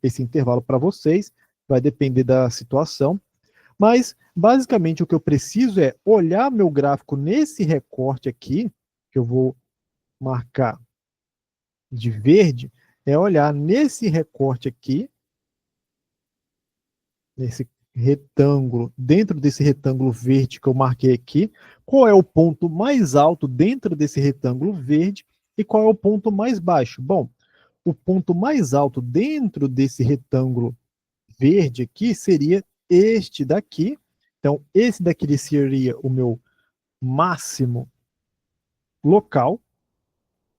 Speaker 1: esse intervalo para vocês, vai depender da situação, mas basicamente o que eu preciso é olhar meu gráfico nesse recorte aqui, que eu vou marcar de verde, é olhar nesse recorte aqui, nesse retângulo, dentro desse retângulo verde que eu marquei aqui, qual é o ponto mais alto dentro desse retângulo verde e qual é o ponto mais baixo. Bom, o ponto mais alto dentro desse retângulo verde aqui seria este daqui. Então, esse daqui seria o meu máximo local,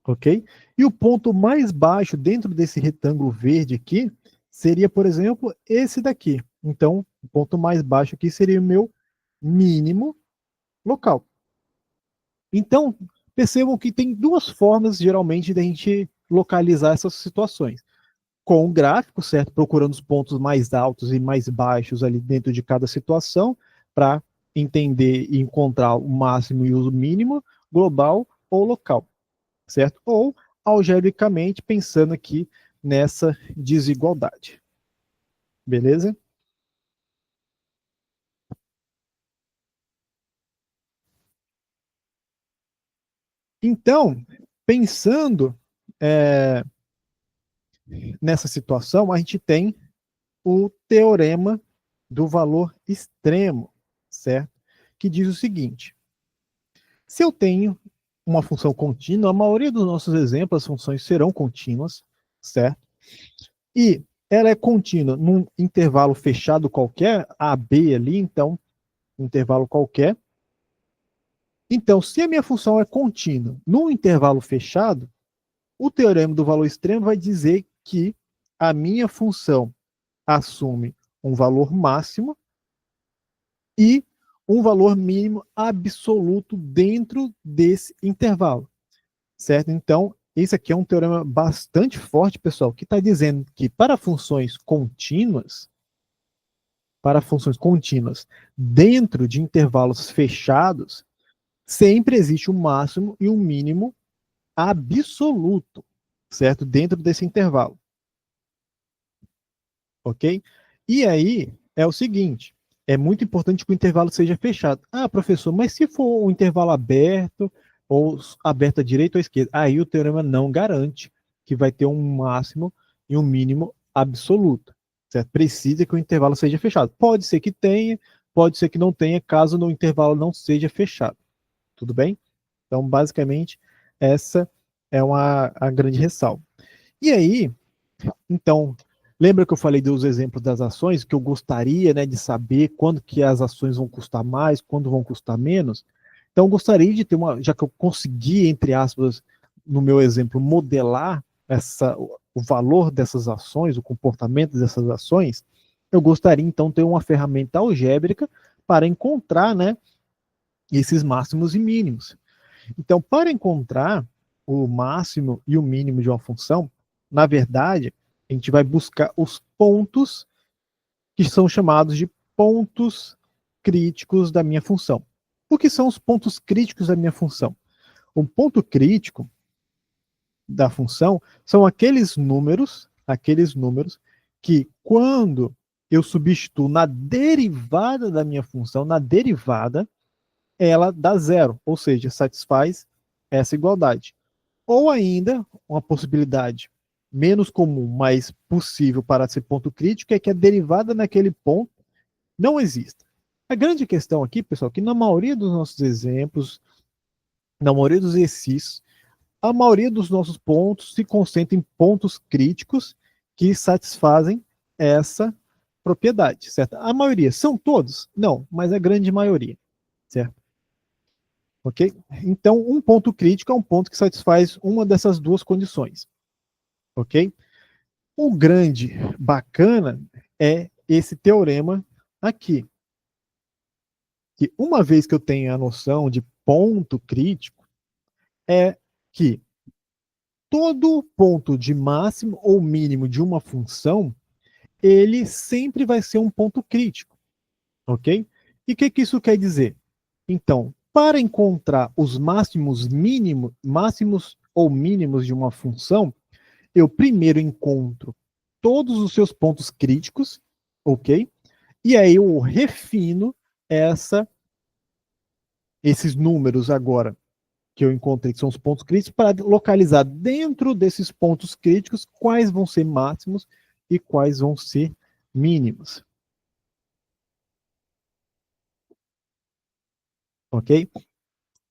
Speaker 1: ok? E o ponto mais baixo dentro desse retângulo verde aqui seria, por exemplo, esse daqui. Então, o ponto mais baixo aqui seria o meu mínimo local. Então, percebam que tem duas formas, geralmente, de a gente localizar essas situações. Com o gráfico, certo? Procurando os pontos mais altos e mais baixos ali dentro de cada situação, para entender e encontrar o máximo e o mínimo global ou local, certo? Ou algebricamente pensando aqui nessa desigualdade. Beleza? Então, pensando é, nessa situação, a gente tem o teorema do valor extremo, certo? Que diz o seguinte: se eu tenho uma função contínua, a maioria dos nossos exemplos, as funções serão contínuas, certo? E ela é contínua num intervalo fechado qualquer, A, B ali, então, um intervalo qualquer. Então, se a minha função é contínua num intervalo fechado, o teorema do valor extremo vai dizer que a minha função assume um valor máximo e um valor mínimo absoluto dentro desse intervalo, certo? Então, esse aqui é um teorema bastante forte, pessoal, que está dizendo que para funções contínuas dentro de intervalos fechados, sempre existe um máximo e um mínimo absoluto, certo? Dentro desse intervalo, ok? E aí é o seguinte, é muito importante que o intervalo seja fechado. Ah, professor, mas se for um intervalo aberto, ou aberto à direita ou à esquerda, aí o teorema não garante que vai ter um máximo e um mínimo absoluto, certo? Precisa que o intervalo seja fechado. Pode ser que tenha, pode ser que não tenha, caso o intervalo não seja fechado. Tudo bem? Então, basicamente, essa é a grande ressalva. E aí, então, lembra que eu falei dos exemplos das ações, que eu gostaria, né, de saber quando que as ações vão custar mais, quando vão custar menos? Então, eu gostaria de ter uma, já que eu consegui, entre aspas, no meu exemplo, modelar o valor dessas ações, o comportamento dessas ações, eu gostaria, então, de ter uma ferramenta algébrica para encontrar, né, esses máximos e mínimos. Então, para encontrar o máximo e o mínimo de uma função, na verdade, a gente vai buscar os pontos que são chamados de pontos críticos da minha função. O que são os pontos críticos da minha função? O ponto crítico da função são aqueles números que quando eu substituo na derivada da minha função, na derivada, ela dá zero, ou seja, satisfaz essa igualdade. Ou ainda, uma possibilidade menos comum, mas possível para ser ponto crítico, é que a derivada naquele ponto não exista. A grande questão aqui, pessoal, é que na maioria dos nossos exemplos, na maioria dos exercícios, a maioria dos nossos pontos se concentra em pontos críticos que satisfazem essa propriedade, certo? A maioria, são todos? Não, mas a grande maioria, certo? Ok? Então, um ponto crítico é um ponto que satisfaz uma dessas duas condições, ok? O grande bacana é esse teorema aqui, que uma vez que eu tenho a noção de ponto crítico, é que todo ponto de máximo ou mínimo de uma função, ele sempre vai ser um ponto crítico, ok? E o que isso quer dizer? Então, para encontrar os máximos ou mínimos de uma função, eu primeiro encontro todos os seus pontos críticos, ok? E aí eu refino essa, esses números agora que eu encontrei, que são os pontos críticos, para localizar dentro desses pontos críticos quais vão ser máximos e quais vão ser mínimos. Ok?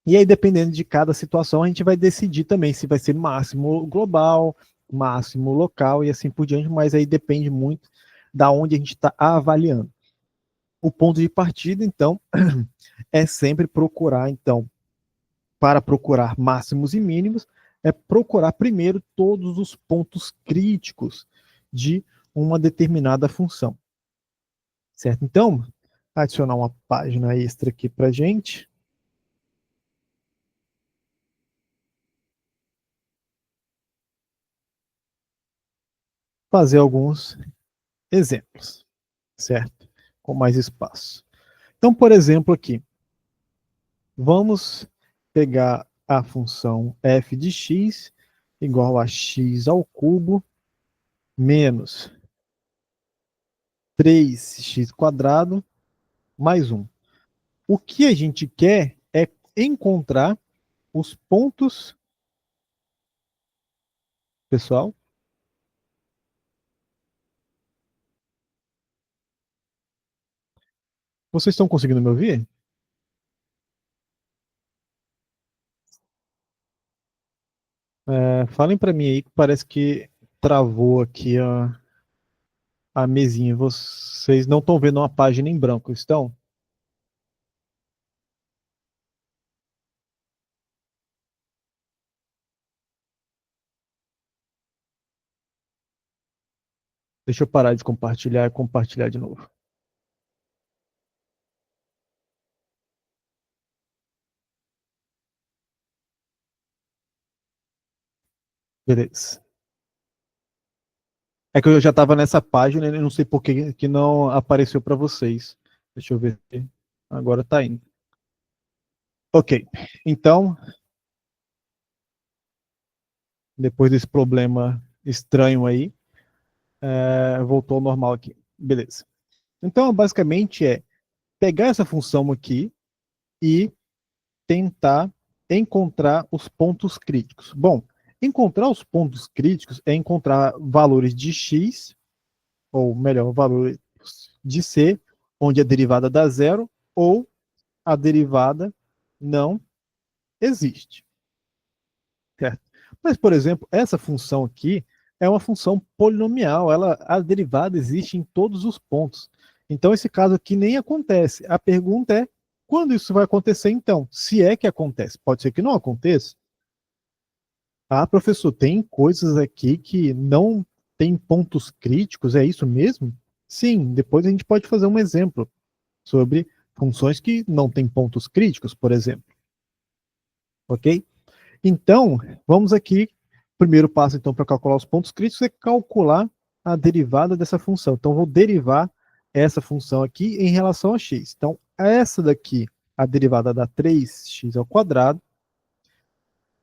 Speaker 1: E aí, dependendo de cada situação, a gente vai decidir também se vai ser máximo global, máximo local e assim por diante, mas aí depende muito da onde a gente está avaliando. O ponto de partida, então, é sempre procurar, então, para procurar máximos e mínimos, é procurar primeiro todos os pontos críticos de uma determinada função. Certo? Então, adicionar uma página extra aqui para a gente. Fazer alguns exemplos, certo? Com mais espaço. Então, por exemplo, aqui, vamos pegar a função f de x igual a x ao cubo menos 3x quadrado mais 1. O que a gente quer é encontrar os pontos, pessoal. Vocês estão conseguindo me ouvir? Falem para mim aí que parece que travou aqui, ó. a mesinha. Vocês não estão vendo uma página em branco, estão? Deixa eu parar de compartilhar e compartilhar de novo. Beleza. É que eu já estava nessa página e não sei por que não apareceu para vocês. Deixa eu ver. Agora está indo. Ok. Então, depois desse problema estranho aí, voltou ao normal aqui. Beleza. Então, basicamente é pegar essa função aqui e tentar encontrar os pontos críticos. Bom, encontrar os pontos críticos é encontrar valores de x, ou melhor, valores de c, onde a derivada dá zero, ou a derivada não existe. Certo? Mas, por exemplo, essa função aqui é uma função polinomial, a derivada existe em todos os pontos. Então, esse caso aqui nem acontece. A pergunta é, quando isso vai acontecer então? Se é que acontece. Pode ser que não aconteça. Ah, professor, tem coisas aqui que não tem pontos críticos, é isso mesmo? Sim, depois a gente pode fazer um exemplo sobre funções que não têm pontos críticos, por exemplo. Ok? Então, vamos aqui. O primeiro passo, então, para calcular os pontos críticos é calcular a derivada dessa função. Então, vou derivar essa função aqui em relação a x. Então, essa daqui, a derivada dá 3x ao quadrado.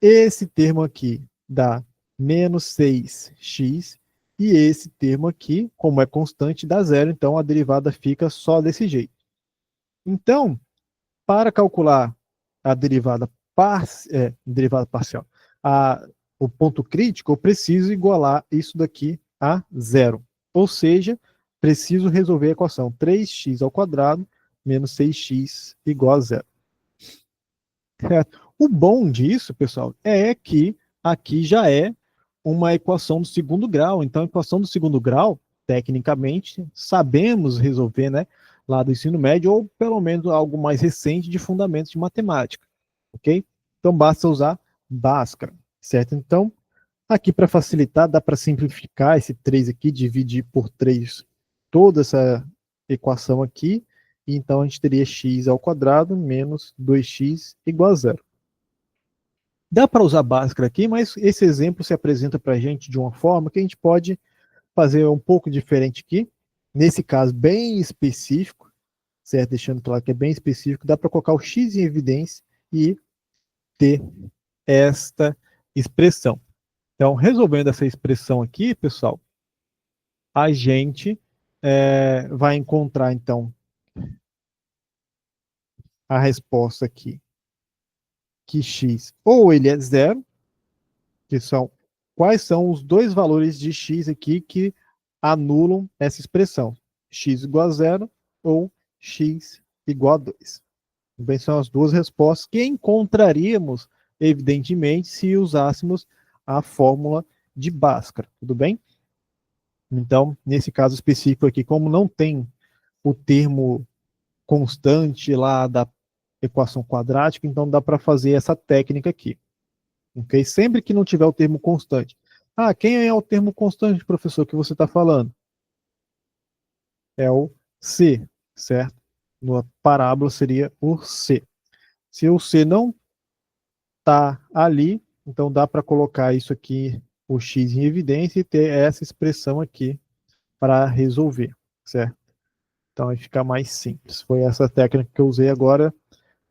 Speaker 1: Esse termo aqui dá menos 6x. E esse termo aqui, como é constante, dá zero. Então, a derivada fica só desse jeito. Então, para calcular a derivada parcial, a, o ponto crítico, eu preciso igualar isso daqui a zero. Ou seja, preciso resolver a equação 3x ao quadrado menos 6x igual a zero. Certo? O bom disso, pessoal, é que aqui já é uma equação do segundo grau. Então, a equação do segundo grau, tecnicamente, sabemos resolver, né, lá do ensino médio, ou pelo menos algo mais recente de fundamentos de matemática, ok? Então, basta usar Bhaskara, certo? Então, aqui para facilitar, dá para simplificar esse 3 aqui, dividir por 3 toda essa equação aqui, e então a gente teria x ao quadrado menos 2x igual a zero. Dá para usar Bhaskara aqui, mas esse exemplo se apresenta para a gente de uma forma que a gente pode fazer um pouco diferente aqui. Nesse caso, bem específico, certo? Deixando claro que é bem específico, dá para colocar o x em evidência e ter esta expressão. Então, resolvendo essa expressão aqui, pessoal, a gente vai encontrar, então, a resposta aqui, que x ou ele é zero, que são quais são os dois valores de x aqui que anulam essa expressão. X igual a zero ou x igual a 2. Bem, são as duas respostas que encontraríamos, evidentemente, se usássemos a fórmula de Bhaskara, tudo bem? Então, nesse caso específico aqui, como não tem o termo constante lá da equação quadrática, então dá para fazer essa técnica aqui. Okay? Sempre que não tiver o termo constante. Ah, quem é o termo constante, professor, que você está falando? É o C, certo? Na parábola seria o C. Se o C não está ali, então dá para colocar isso aqui, o x em evidência, e ter essa expressão aqui para resolver, certo? Então vai ficar mais simples. Foi essa técnica que eu usei agora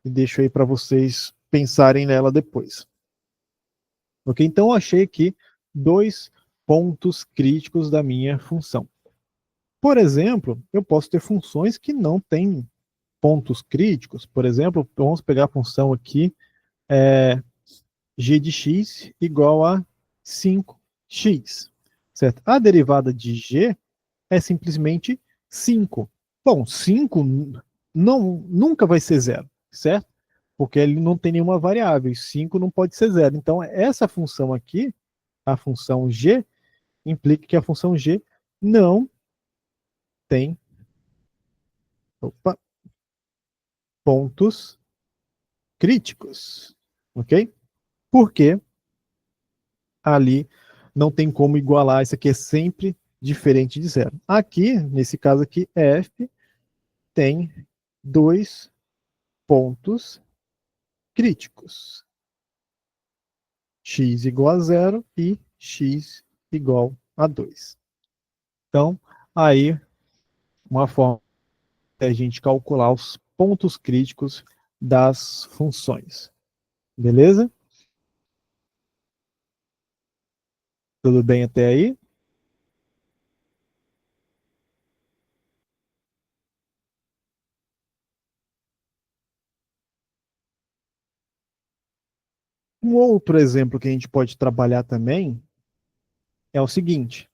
Speaker 1: e deixo aí para vocês pensarem nela depois. Ok? Então eu achei aqui dois pontos críticos da minha função. Por exemplo, eu posso ter funções que não têm pontos críticos. Por exemplo, vamos pegar a função aqui, g de x igual a 5x. Certo? A derivada de g é simplesmente 5. Bom, 5 nunca vai ser zero, certo? Porque ele não tem nenhuma variável, e 5 não pode ser zero. Então, essa função aqui, a função g, implica que a função g não tem pontos críticos, ok? Porque ali não tem como igualar, isso aqui é sempre diferente de zero. Aqui, nesse caso aqui, F tem 2 pontos críticos. X igual a 0 e x igual a 2. Então, aí, uma forma de a gente calcular os pontos críticos das funções. Beleza? Tudo bem até aí? Um outro exemplo que a gente pode trabalhar também é o seguinte.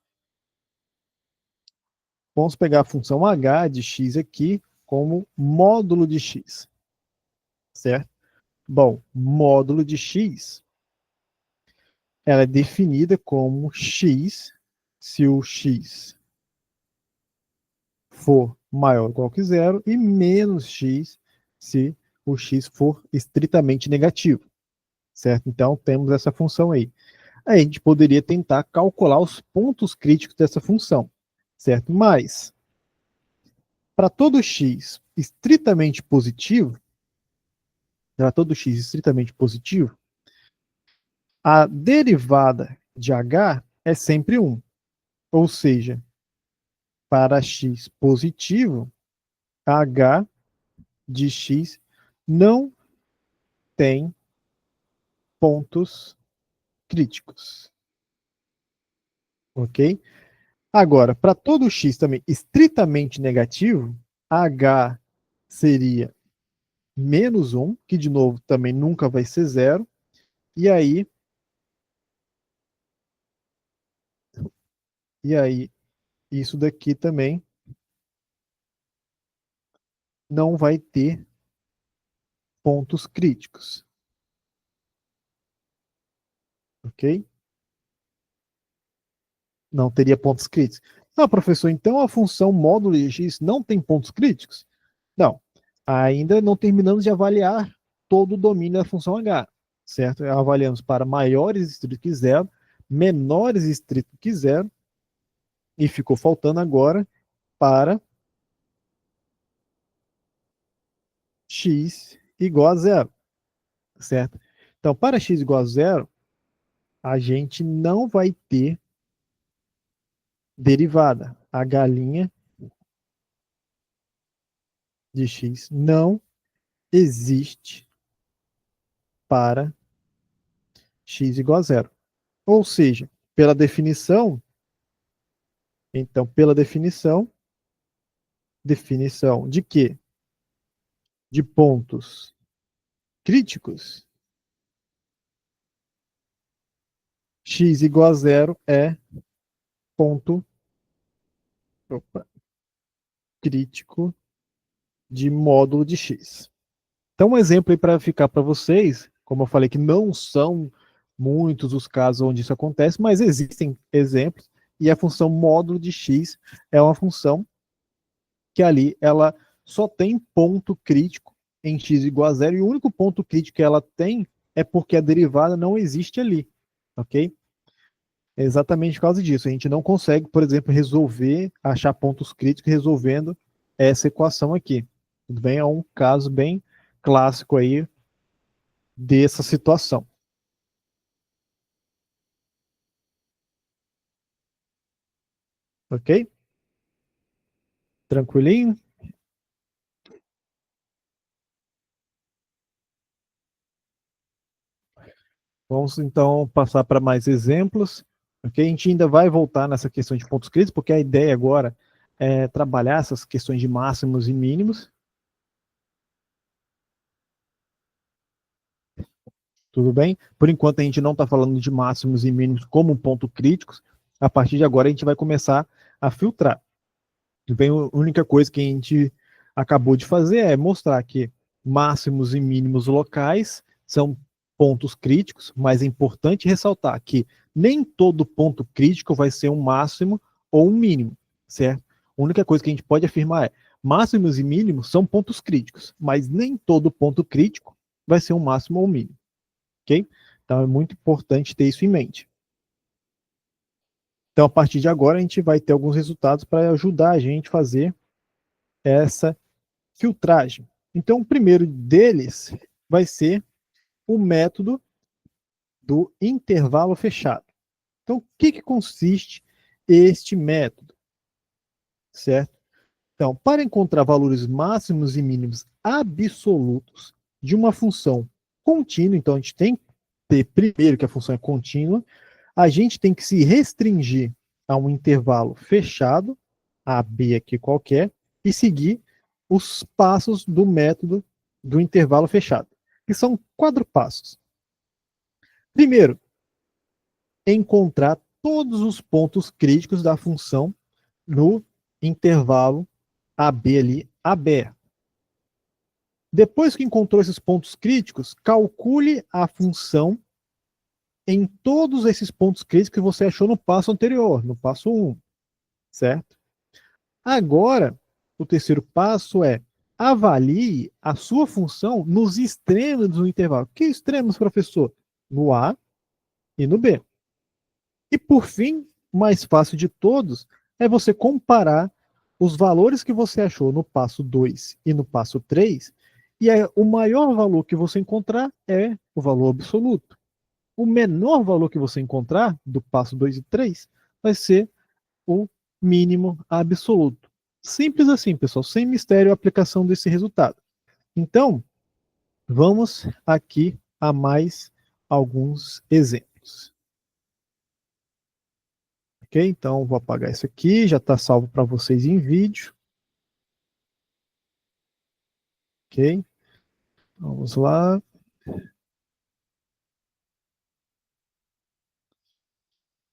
Speaker 1: Vamos pegar a função h de x aqui como módulo de x, certo? Bom, módulo de x, ela é definida como x se o x for maior ou igual que zero e menos x se o x for estritamente negativo, certo? Então, temos essa função aí. Aí a gente poderia tentar calcular os pontos críticos dessa função, certo? Mas, para todo x estritamente positivo, para todo x estritamente positivo, a derivada de h é sempre 1. Ou seja, para x positivo, h de x não tem pontos críticos. Ok? Agora, para todo x também estritamente negativo, h seria menos 1, que de novo também nunca vai ser zero, e aí isso daqui também não vai ter pontos críticos, ok? Não teria pontos críticos. Ah, professor, então a função módulo de x não tem pontos críticos? Não, ainda não terminamos de avaliar todo o domínio da função h, certo? Avaliamos para maiores estrito que zero, menores estrito que zero, e ficou faltando agora para x igual a zero, certo? Então, para x igual a zero, a gente não vai ter derivada. A galinha de x não existe para x igual a zero. Ou seja, pela definição, então, pela definição de quê? De pontos críticos, x igual a zero é ponto opa, crítico de módulo de x. Então, um exemplo aí para ficar para vocês, como eu falei que não são muitos os casos onde isso acontece, mas existem exemplos, e a função módulo de x é uma função que ali ela só tem ponto crítico em x igual a zero, e o único ponto crítico que ela tem é porque a derivada não existe ali, ok? É exatamente por causa disso. A gente não consegue, por exemplo, resolver, achar pontos críticos resolvendo essa equação aqui. Tudo bem? É um caso bem clássico aí dessa situação. Ok? Tranquilinho? Vamos então passar para mais exemplos. Ok? A gente ainda vai voltar nessa questão de pontos críticos, porque a ideia agora é trabalhar essas questões de máximos e mínimos. Tudo bem? Por enquanto a gente não está falando de máximos e mínimos como ponto críticos. A partir de agora a gente vai começar a filtrar. Tudo bem? A única coisa que a gente acabou de fazer é mostrar que máximos e mínimos locais são pontos críticos, mas é importante ressaltar que nem todo ponto crítico vai ser um máximo ou um mínimo, certo? A única coisa que a gente pode afirmar é máximos e mínimos são pontos críticos, mas nem todo ponto crítico vai ser um máximo ou um mínimo, ok? Então é muito importante ter isso em mente. Então, a partir de agora, a gente vai ter alguns resultados para ajudar a gente a fazer essa filtragem. Então, o primeiro deles vai ser o método do intervalo fechado. Então, o que consiste este método? Certo? Então, para encontrar valores máximos e mínimos absolutos de uma função contínua, então a gente tem que ter primeiro que a função é contínua, a gente tem que se restringir a um intervalo fechado, a b aqui qualquer, e seguir os passos do método do intervalo fechado, que são 4 passos. Primeiro, encontrar todos os pontos críticos da função no intervalo AB ali, aberto. Depois que encontrou esses pontos críticos, calcule a função em todos esses pontos críticos que você achou no passo anterior, no passo 1, certo? Agora, o terceiro passo é avalie a sua função nos extremos do intervalo. Que extremos, professor? No A e no B. E por fim, o mais fácil de todos é você comparar os valores que você achou no passo 2 e no passo 3, e o maior valor que você encontrar é o valor absoluto. O menor valor que você encontrar do passo 2 e 3 vai ser o mínimo absoluto. Simples assim, pessoal, sem mistério a aplicação desse resultado. Então, vamos aqui a mais alguns exemplos. Ok? Então, vou apagar isso aqui, já está salvo para vocês em vídeo. Ok? Vamos lá.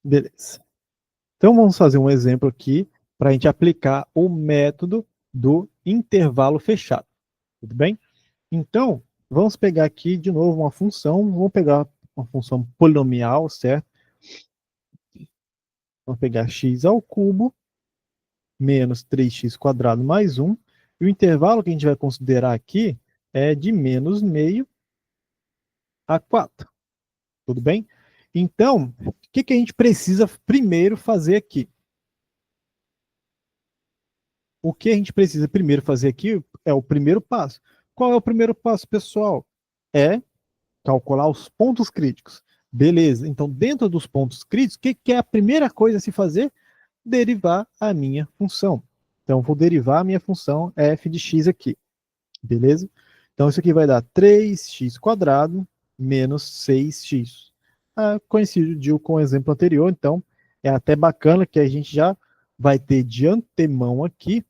Speaker 1: Beleza. Então, vamos fazer um exemplo aqui para a gente aplicar o método do intervalo fechado. Tudo bem? Então, vamos pegar aqui de novo uma função. Vamos pegar uma função polinomial, certo? Vamos pegar x ao cubo menos 3x quadrado mais 1. E o intervalo que a gente vai considerar aqui é de menos meio a 4. Tudo bem? Então, o que a gente precisa primeiro fazer aqui? O que a gente precisa primeiro fazer aqui é o primeiro passo. Qual é o primeiro passo, pessoal? É calcular os pontos críticos. Beleza, então dentro dos pontos críticos, o que é a primeira coisa a se fazer? Derivar a minha função. Então, vou derivar a minha função f de x aqui. Beleza? Então, isso aqui vai dar 3x quadrado menos 6x. Coincidiu com o exemplo anterior, então é até bacana que a gente já vai ter de antemão aqui,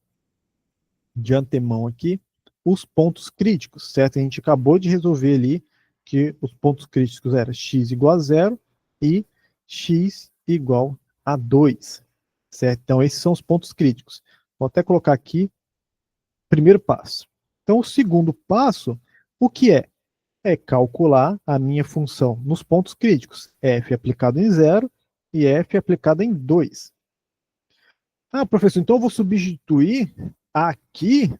Speaker 1: os pontos críticos, certo? A gente acabou de resolver ali que os pontos críticos eram x igual a 0 e x igual a 2, certo? Então, esses são os pontos críticos. Vou até colocar aqui, primeiro passo. Então, o segundo passo, o que é? É calcular a minha função nos pontos críticos, f aplicado em 0 e f aplicado em 2. Professor, então eu vou substituir aqui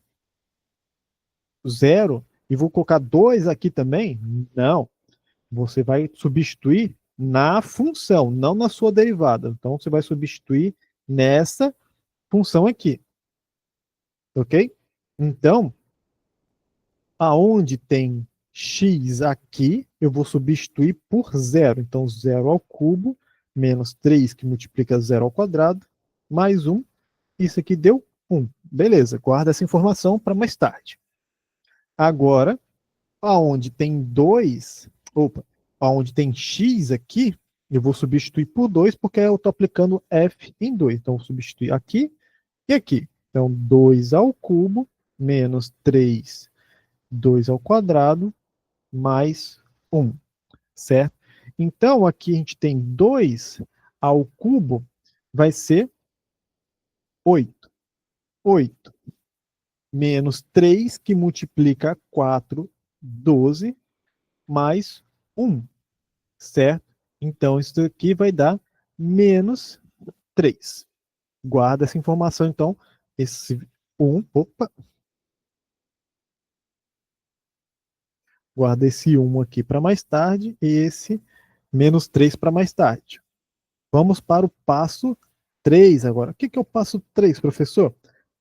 Speaker 1: 0 e vou colocar 2 aqui também? Não. Você vai substituir na função, não na sua derivada. Então, você vai substituir nessa função aqui. Ok? Então, aonde tem x aqui, eu vou substituir por 0. Então, 0 ao cubo, menos 3, que multiplica 0 ao quadrado, mais 1. Isso aqui deu 1. Beleza, guarda essa informação para mais tarde. Agora, aonde tem 2, aonde tem x aqui, eu vou substituir por 2, porque eu estou aplicando f em 2. Então, eu vou substituir aqui e aqui. Então, 2 ao cubo, menos 3, 2 ao quadrado, mais 1, certo? Então, aqui a gente tem 2 ao cubo, vai ser 8. 8 menos 3, que multiplica 4, 12, mais 1, certo? Então, isso aqui vai dar menos 3. Guarda essa informação, então, esse 1, opa, guarda esse 1 aqui para mais tarde e esse menos 3 para mais tarde. Vamos para o passo 3 agora. O que é o passo 3, professor?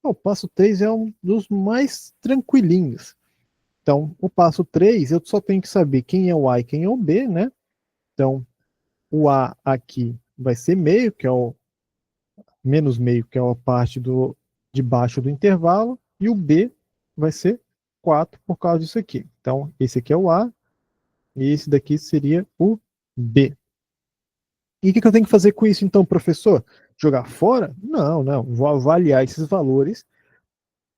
Speaker 1: O passo 3 é um dos mais tranquilinhos. Então, o passo 3, eu só tenho que saber quem é o A e quem é o B, né? Então, o A aqui vai ser meio, que é o menos meio, que é a parte de baixo do intervalo, e o B vai ser 4 por causa disso aqui. Então, esse aqui é o A, e esse daqui seria o B. E o que eu tenho que fazer com isso, então, professor? Jogar fora? Não, não. Vou avaliar esses valores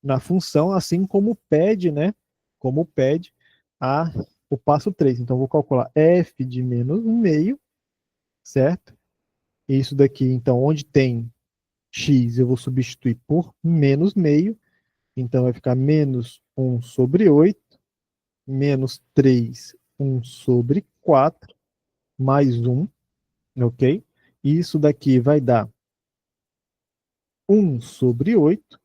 Speaker 1: na função, assim como pede, né? Como pede o passo 3. Então, vou calcular f de menos meio, certo? Isso daqui, então, onde tem x, eu vou substituir por menos meio. Então, vai ficar menos 1 sobre 8, menos 3, 1 sobre 4, mais 1, ok? E isso daqui vai dar 1 sobre 8.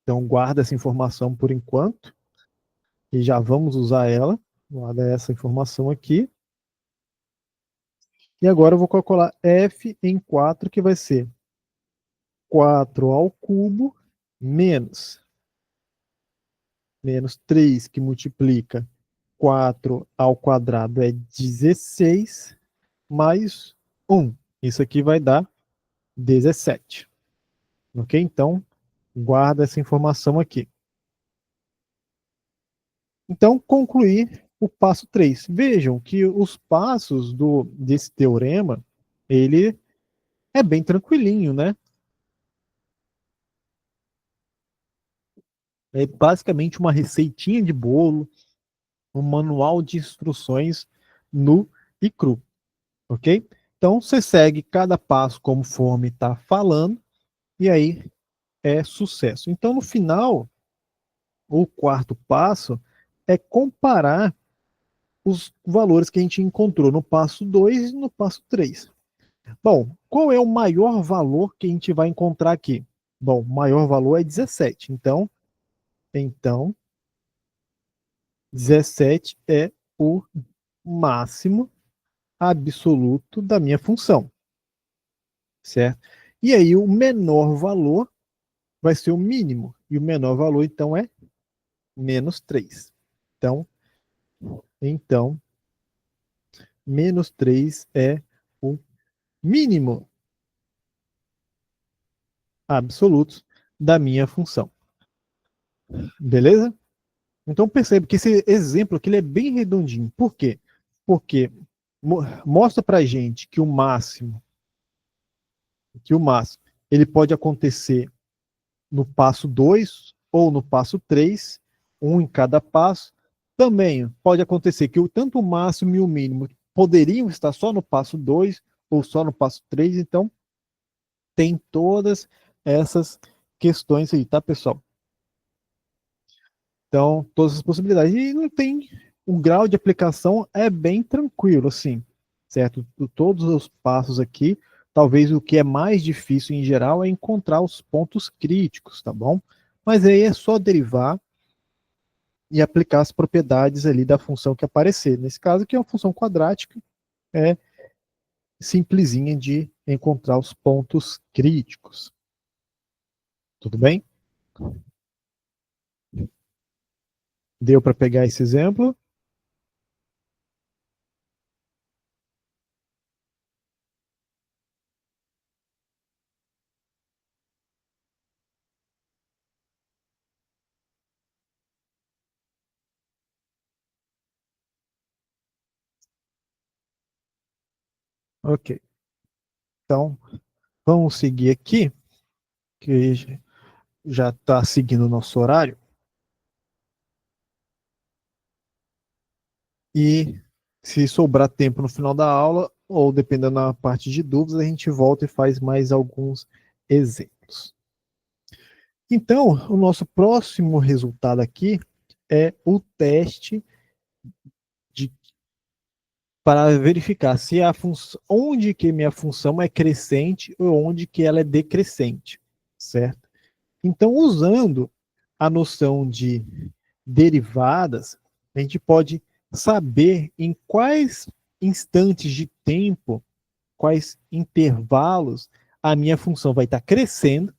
Speaker 1: Então, guarda essa informação por enquanto e já vamos usar ela. Guarda essa informação aqui. E agora eu vou calcular f em 4, que vai ser 4 ao cubo menos 3, que multiplica 4 ao quadrado é 16, mais 1. Isso aqui vai dar 17. Ok? Então, guarda essa informação aqui. Então, concluir o passo 3. Vejam que os passos desse teorema, ele é bem tranquilinho, né? É basicamente uma receitinha de bolo, um manual de instruções nu e cru, ok? Então, você segue cada passo conforme está falando, e aí é sucesso. Então, no final, o quarto passo é comparar os valores que a gente encontrou no passo 2 e no passo 3. Bom, qual é o maior valor que a gente vai encontrar aqui? Bom, o maior valor é 17. Então 17 é o máximo absoluto da minha função, certo? E aí o menor valor vai ser o mínimo, e o menor valor então é menos 3. Então menos 3 é o mínimo absoluto da minha função. Beleza? Então percebe que esse exemplo aqui ele é bem redondinho. Por quê? Porque mostra para a gente que o máximo ele pode acontecer no passo 2 ou no passo 3, um em cada passo. Também pode acontecer que tanto o máximo e o mínimo poderiam estar só no passo 2 ou só no passo 3. Então tem todas essas questões aí, tá, pessoal? Então, todas as possibilidades. E não tem. O grau de aplicação é bem tranquilo, assim, certo? Todos os passos aqui, talvez o que é mais difícil em geral é encontrar os pontos críticos, tá bom? Mas aí é só derivar e aplicar as propriedades ali da função que aparecer. Nesse caso, que é uma função quadrática, é simplesinha de encontrar os pontos críticos. Tudo bem? Deu para pegar esse exemplo? Ok. Então, vamos seguir aqui, que já está seguindo o nosso horário. E se sobrar tempo no final da aula, ou dependendo da parte de dúvidas, a gente volta e faz mais alguns exemplos. Então, o nosso próximo resultado aqui é o teste de, para verificar se a função, onde que minha função é crescente ou onde que ela é decrescente, certo? Então, usando a noção de derivadas, a gente pode saber em quais instantes de tempo, quais intervalos a minha função vai estar crescendo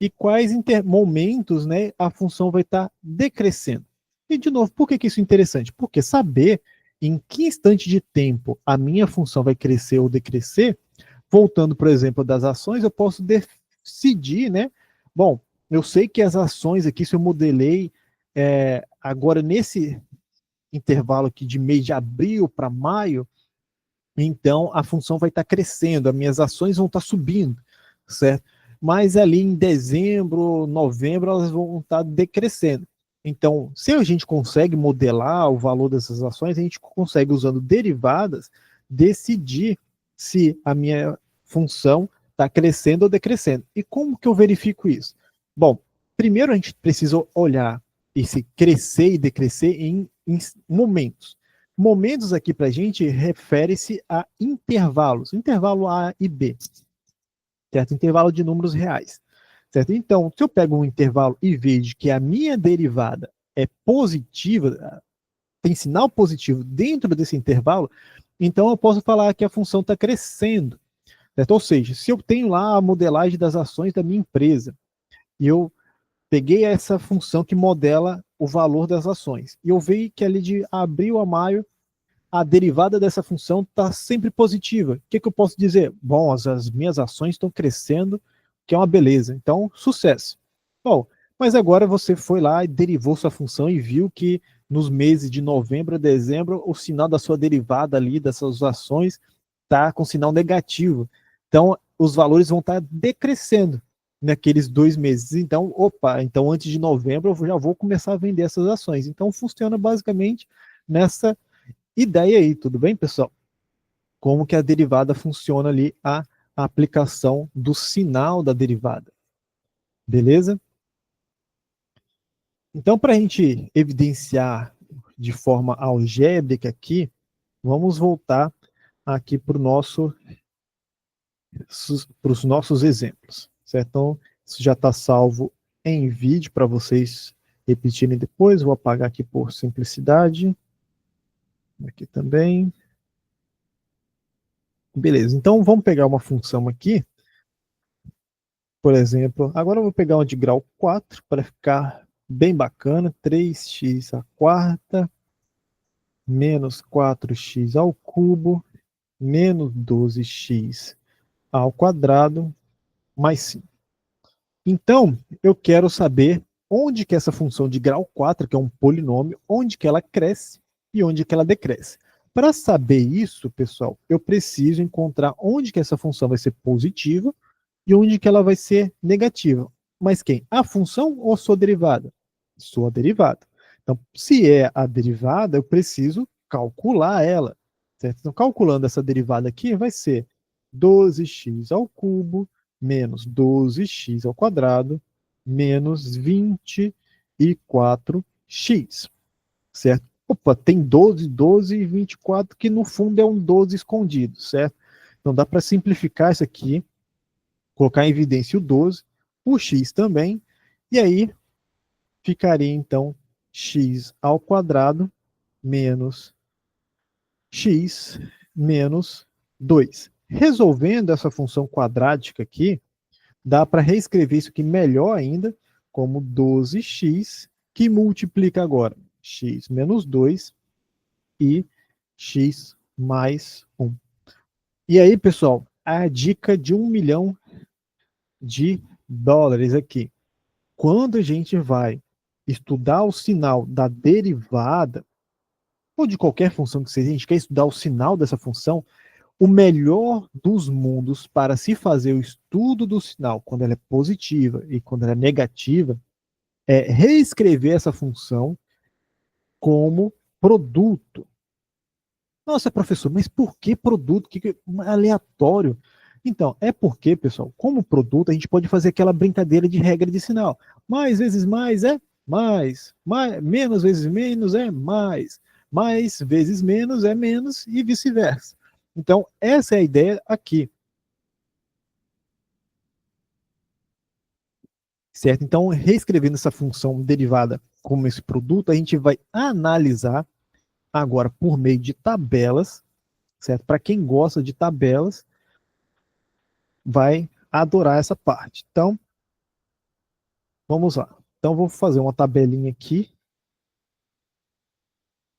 Speaker 1: e quais momentos, né, a função vai estar decrescendo. E, de novo, por que isso é interessante? Porque saber em que instante de tempo a minha função vai crescer ou decrescer, voltando, por exemplo, das ações, eu posso decidir, né? Bom, eu sei que as ações aqui, se eu modelei agora nesse intervalo aqui de mês de abril para maio, então a função vai estar crescendo, as minhas ações vão estar subindo, certo? Mas ali em dezembro, novembro, elas vão estar decrescendo. Então, se a gente consegue modelar o valor dessas ações, a gente consegue, usando derivadas, decidir se a minha função está crescendo ou decrescendo. E como que eu verifico isso? Bom, primeiro a gente precisa olhar esse crescer e decrescer em momentos. Momentos aqui para a gente refere-se a intervalos, intervalo A e B, certo? Intervalo de números reais, certo? Então, se eu pego um intervalo e vejo que a minha derivada é positiva, tem sinal positivo dentro desse intervalo, então eu posso falar que a função está crescendo, certo? Ou seja, se eu tenho lá a modelagem das ações da minha empresa e eu peguei essa função que modela o valor das ações e eu vi que ali de abril a maio a derivada dessa função está sempre positiva. O que eu posso dizer? Bom, as minhas ações estão crescendo, que é uma beleza. Então, sucesso. Bom, mas agora você foi lá e derivou sua função e viu que nos meses de novembro a dezembro, o sinal da sua derivada ali, dessas ações, está com sinal negativo. Então, os valores vão estar decrescendo naqueles 2 meses. Então, opa, então antes de novembro eu já vou começar a vender essas ações. Então, funciona basicamente nessa ideia aí, tudo bem, pessoal? Como que a derivada funciona ali, a aplicação do sinal da derivada, beleza? Então, para a gente evidenciar de forma algébrica aqui, vamos voltar aqui para os nossos exemplos, certo? Então, isso já está salvo em vídeo para vocês repetirem depois. Vou apagar aqui por simplicidade. Aqui também. Beleza, então vamos pegar uma função aqui. Por exemplo, agora eu vou pegar uma de grau 4 para ficar bem bacana. 3x à quarta menos 4x ao cubo menos 12x ao quadrado mais 5. Então, eu quero saber onde que essa função de grau 4, que é um polinômio, onde que ela cresce e onde que ela decresce. Para saber isso, pessoal, eu preciso encontrar onde que essa função vai ser positiva e onde que ela vai ser negativa. Mas quem? A função ou sua derivada? Sua derivada. Então, se é a derivada, eu preciso calcular ela. Certo? Então, calculando essa derivada aqui, vai ser 12x ao cubo menos 12x ao quadrado menos 24x. Certo? Opa, tem 12, 12 e 24, que no fundo é um 12 escondido, certo? Então dá para simplificar isso aqui, colocar em evidência o 12, o x também, e aí ficaria então x ao quadrado menos x menos 2. Resolvendo essa função quadrática aqui, dá para reescrever isso aqui melhor ainda, como 12x, que multiplica agora x menos 2 e x mais 1. E aí, pessoal, a dica de $1 milhão aqui. Quando a gente vai estudar o sinal da derivada, ou de qualquer função que seja, a gente quer estudar o sinal dessa função, o melhor dos mundos para se fazer o estudo do sinal, quando ela é positiva e quando ela é negativa, é reescrever essa função como produto. Nossa, professor, mas por que produto? Que aleatório. Então, é porque, pessoal, como produto, a gente pode fazer aquela brincadeira de regra de sinal. Mais vezes mais é mais menos vezes menos é mais vezes menos é menos e vice-versa. Então, essa é a ideia aqui. certo? Então, reescrevendo essa função derivada como esse produto, a gente vai analisar agora por meio de tabelas, certo? Para quem gosta de tabelas, vai adorar essa parte. Então, vamos lá. Então, vou fazer uma tabelinha aqui,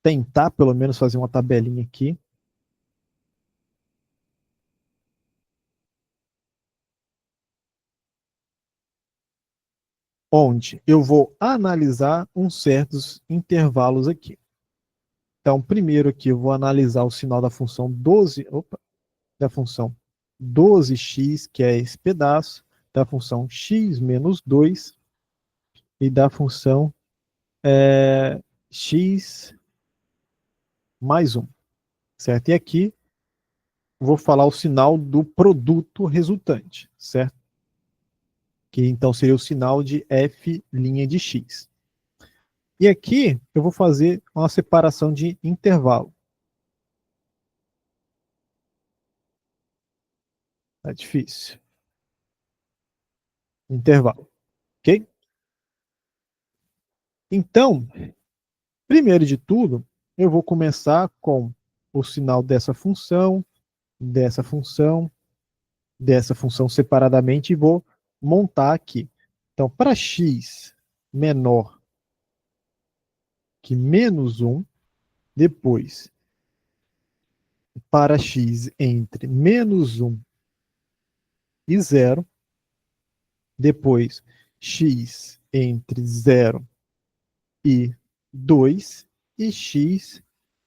Speaker 1: tentar pelo menos fazer uma tabelinha aqui, onde eu vou analisar uns certos intervalos aqui. Então, primeiro aqui eu vou analisar o sinal da função 12, da função 12x, que é esse pedaço, da função x menos 2 e da função x mais 1, certo? E aqui vou falar o sinal do produto resultante, certo? Que então seria o sinal de f' de x. E aqui eu vou fazer uma separação de intervalo. Tá difícil. Intervalo, ok? Então, primeiro de tudo, eu vou começar com o sinal dessa função, dessa função, dessa função separadamente e vou montar aqui. Então, para x menor que menos 1, depois para x entre menos 1 e 0, depois x entre 0 e 2 e x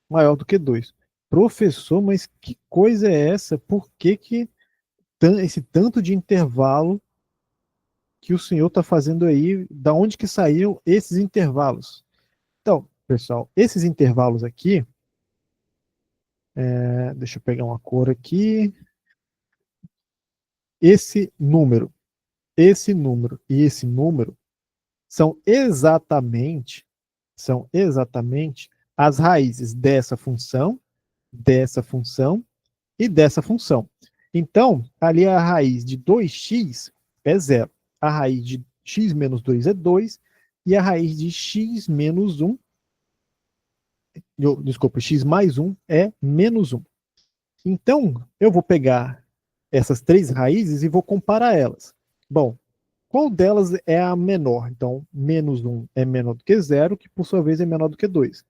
Speaker 1: maior do que 2. Professor, mas que coisa é essa? Por que esse tanto de intervalo que o senhor está fazendo aí? Da onde que saíram esses intervalos? Então, pessoal, esses intervalos aqui, deixa eu pegar uma cor aqui. Esse número, esse número e esse número são exatamente as raízes dessa função e dessa função. Então, ali a raiz de 2x é 0. A raiz de x menos 2 é 2. E a raiz de x menos 1, desculpa, x mais 1 é menos 1. Então, eu vou pegar essas três raízes e vou comparar elas. Bom, qual delas é a menor? Então, menos 1 é menor do que 0, que por sua vez é menor do que 2.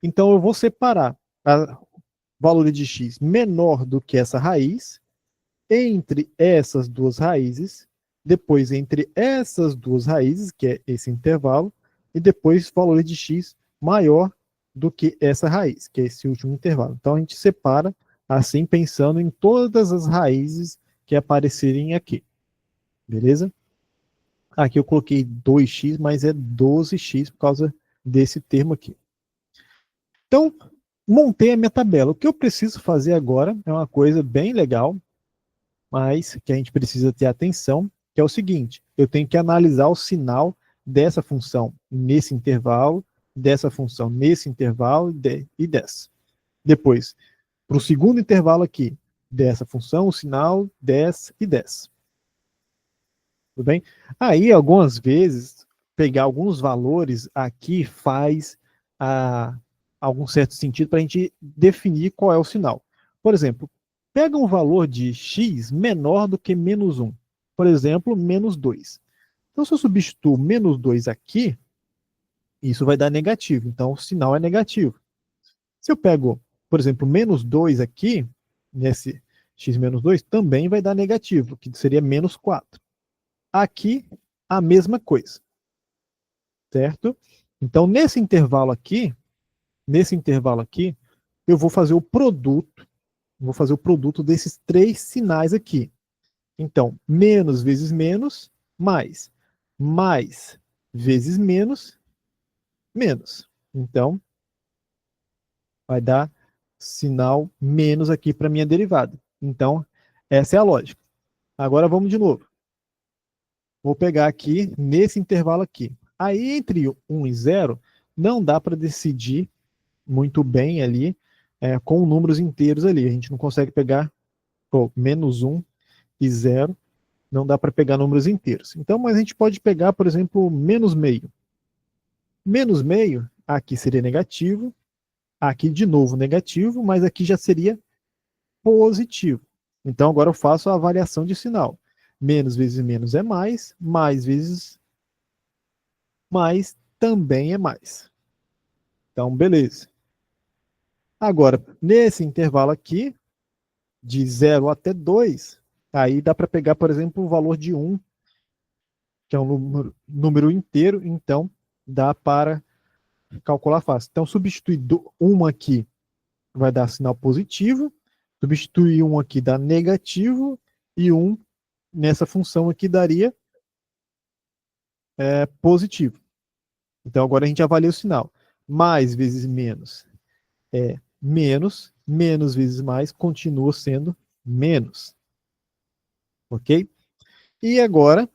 Speaker 1: Então, eu vou separar a valor de x menor do que essa raiz entre essas duas raízes, depois entre essas duas raízes, que é esse intervalo, e depois valor de x maior do que essa raiz, que é esse último intervalo. Então a gente separa assim, pensando em todas as raízes que aparecerem aqui. Beleza? Aqui eu coloquei 2x, mas é 12x por causa desse termo aqui. Então, montei a minha tabela. O que eu preciso fazer agora é uma coisa bem legal, mas que a gente precisa ter atenção, que é o seguinte: eu tenho que analisar o sinal dessa função nesse intervalo, dessa função nesse intervalo e dessa. Depois, para o segundo intervalo aqui, dessa função, o sinal dessa e dessa. Tudo bem? Aí, algumas vezes, pegar alguns valores aqui faz algum certo sentido para a gente definir qual é o sinal. Por exemplo, pega um valor de x menor do que menos 1. Por exemplo, menos 2. Então, se eu substituo menos 2 aqui, isso vai dar negativo. Então, o sinal é negativo. Se eu pego, por exemplo, menos 2 aqui, nesse x menos 2, também vai dar negativo, que seria menos 4. Aqui, a mesma coisa, certo? Então, nesse intervalo aqui, eu vou fazer o produto desses três sinais aqui. Então, menos vezes menos, mais vezes menos, menos. Então, vai dar sinal menos aqui para minha derivada. Então, essa é a lógica. Agora vamos de novo. Vou pegar aqui nesse intervalo aqui. Aí, entre 1 e 0, não dá para decidir muito bem ali com números inteiros ali. A gente não consegue pegar menos 1 e 0 Não dá para pegar números inteiros. Então, mas a gente pode pegar, por exemplo, menos meio. Menos meio, aqui seria negativo, aqui de novo negativo, mas aqui já seria positivo. Então agora eu faço a variação de sinal. Menos vezes menos é mais vezes mais também é mais. Então, beleza. Agora, nesse intervalo aqui, de 0 até 2, aí dá para pegar, por exemplo, o valor de 1, que é um número inteiro, então dá para calcular fácil. Então, substituir 1 aqui vai dar sinal positivo, substituir 1 aqui dá negativo, e 1 nessa função aqui daria positivo. Então, agora a gente avalia o sinal. Mais vezes menos é menos, menos vezes mais continua sendo menos. Ok? E agora,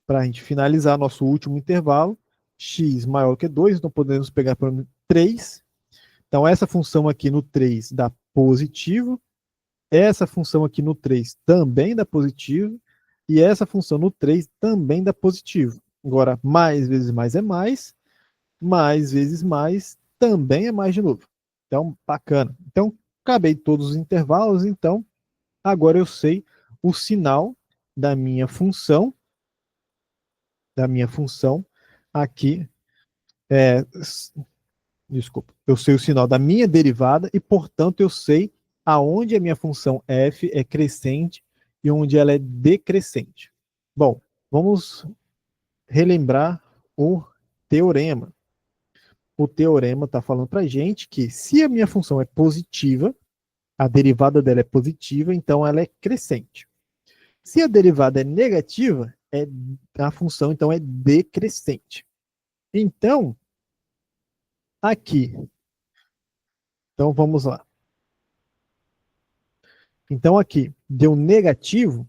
Speaker 1: para a gente finalizar nosso último intervalo, x maior que 2, então podemos pegar para 3. Então, essa função aqui no 3 dá positivo, essa função aqui no 3 também dá positivo, e essa função no 3 também dá positivo. Agora, mais vezes mais vezes mais também é mais de novo. Então, bacana. Então, acabei todos os intervalos, então agora eu sei o sinal da minha função, aqui, desculpa, eu sei o sinal da minha derivada e, portanto, eu sei aonde a minha função f é crescente e onde ela é decrescente. Bom, vamos relembrar o teorema. O teorema está falando para a gente que se a minha função é positiva, a derivada dela é positiva, então ela é crescente. Se a derivada é negativa, a função então é decrescente. Então, aqui, então vamos lá. Então aqui, deu negativo,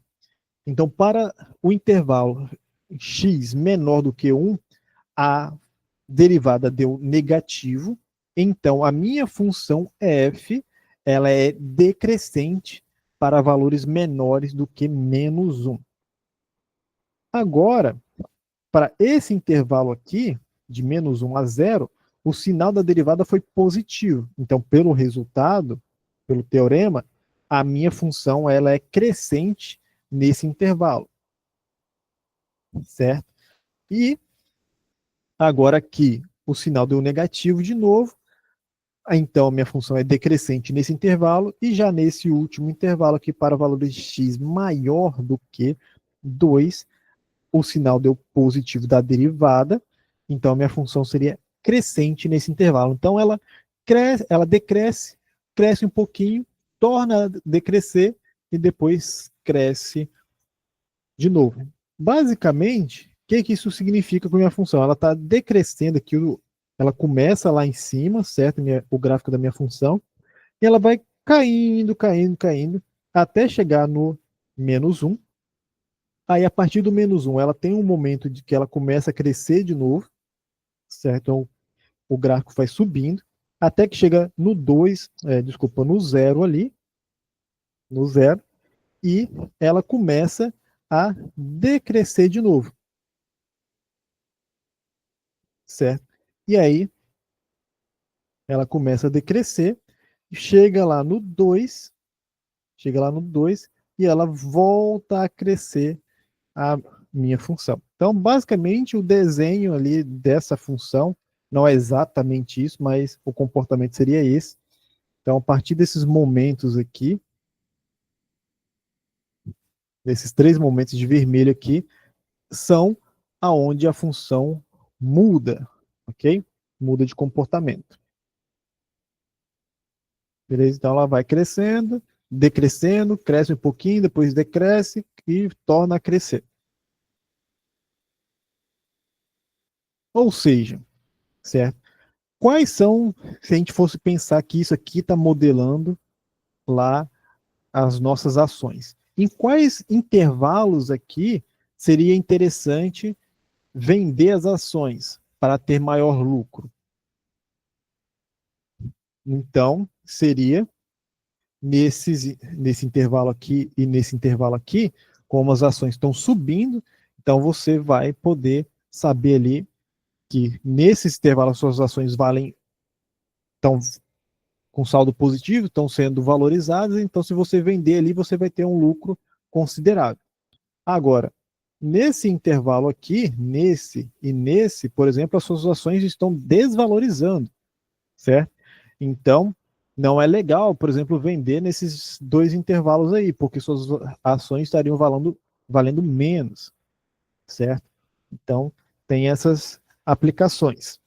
Speaker 1: então para o intervalo x menor do que 1, a derivada deu negativo, então a minha função f, ela é decrescente para valores menores do que menos 1. Agora, para esse intervalo aqui, de menos 1 a 0, o sinal da derivada foi positivo. Então, pelo resultado, pelo teorema, a minha função ela é crescente nesse intervalo, certo? E agora aqui o sinal deu negativo de novo, então a minha função é decrescente nesse intervalo, e já nesse último intervalo aqui, para valores de x maior do que 2, o sinal deu positivo da derivada, então a minha função seria crescente nesse intervalo. Então ela cresce, ela decresce, cresce um pouquinho, torna a decrescer e depois cresce de novo. Basicamente, o que isso significa com a minha função? Ela está decrescendo aqui, ela começa lá em cima, certo? O gráfico da minha função, e ela vai caindo, caindo, caindo, até chegar no menos 1. Aí, a partir do menos 1, ela tem um momento de que ela começa a crescer de novo, certo? Então, o gráfico vai subindo, até que chega no 2, desculpa, no 0 ali, no 0, e ela começa a decrescer de novo, certo? E aí, ela começa a decrescer, chega lá no 2, e ela volta a crescer a minha função. Então, basicamente, o desenho ali dessa função não é exatamente isso, mas o comportamento seria esse. Então, a partir desses momentos aqui, desses 3 momentos de vermelho aqui, são aonde a função muda, ok? Muda de comportamento. Beleza? Então, ela vai crescendo, decrescendo, cresce um pouquinho, depois decresce e torna a crescer. Ou seja, certo? Quais são, se a gente fosse pensar que isso aqui está modelando lá as nossas ações, em quais intervalos aqui seria interessante vender as ações para ter maior lucro? Então, seria nesse intervalo aqui e nesse intervalo aqui, como as ações estão subindo, então você vai poder saber ali que nesses intervalos suas ações estão com saldo positivo, estão sendo valorizadas, então se você vender ali, você vai ter um lucro considerável. Agora, nesse intervalo aqui, nesse e nesse, por exemplo, as suas ações estão desvalorizando, certo? Então, não é legal, por exemplo, vender nesses dois intervalos aí, porque suas ações estariam valendo menos, certo? Então, tem essas aplicações.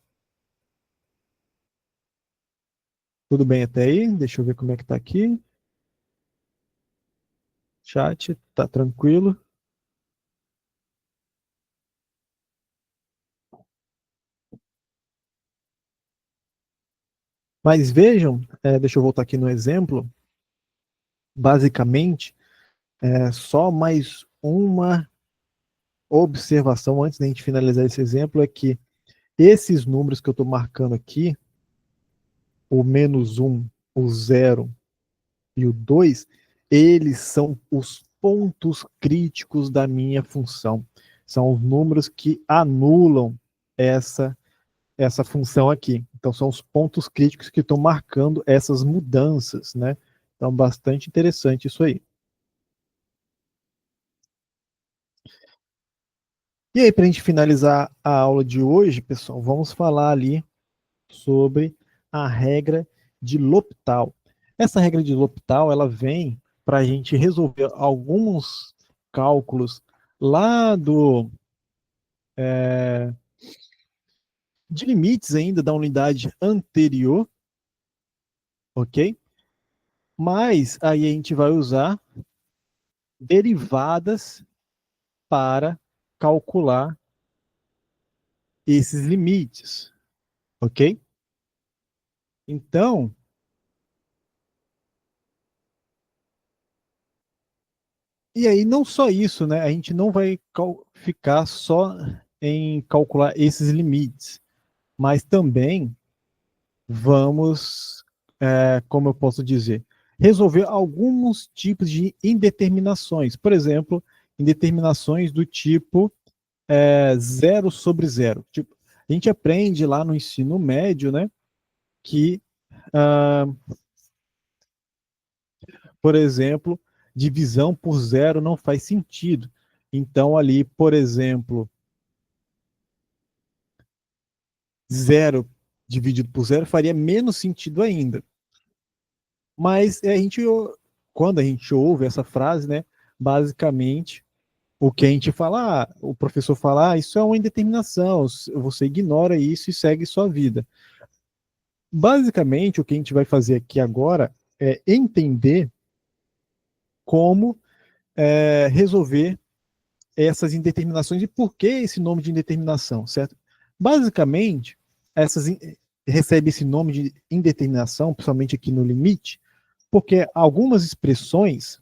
Speaker 1: Tudo bem até aí? Deixa eu ver como é que tá aqui. Chat, tá tranquilo. Mas vejam, deixa eu voltar aqui no exemplo. Basicamente, só mais uma observação antes da gente finalizar esse exemplo é que esses números que eu estou marcando aqui, o -1, o 0 e o 2, eles são os pontos críticos da minha função. São os números que anulam essa, essa função aqui. Então, são os pontos críticos que estão marcando essas mudanças, né? Então, bastante interessante isso aí. E aí, para a gente finalizar a aula de hoje, pessoal, vamos falar ali sobre a regra de L'Hopital. Essa regra de L'Hopital, ela vem para a gente resolver alguns cálculos lá de limites ainda da unidade anterior, ok? Mas aí a gente vai usar derivadas para calcular esses limites, ok? Então, e aí não só isso, né? A gente não vai ficar só em calcular esses limites, mas também vamos, como eu posso dizer, resolver alguns tipos de indeterminações. Por exemplo, indeterminações do tipo 0 sobre zero. Tipo, a gente aprende lá no ensino médio, né, que, ah, por exemplo, divisão por zero não faz sentido. Então, ali, por exemplo, zero dividido por zero faria menos sentido ainda. Mas quando a gente ouve essa frase, né, basicamente o que a gente fala, o professor fala, isso é uma indeterminação, você ignora isso e segue sua vida. Basicamente, o que a gente vai fazer aqui agora é entender como resolver essas indeterminações e por que esse nome de indeterminação, certo? Basicamente, essas recebe esse nome de indeterminação, principalmente aqui no limite, porque algumas expressões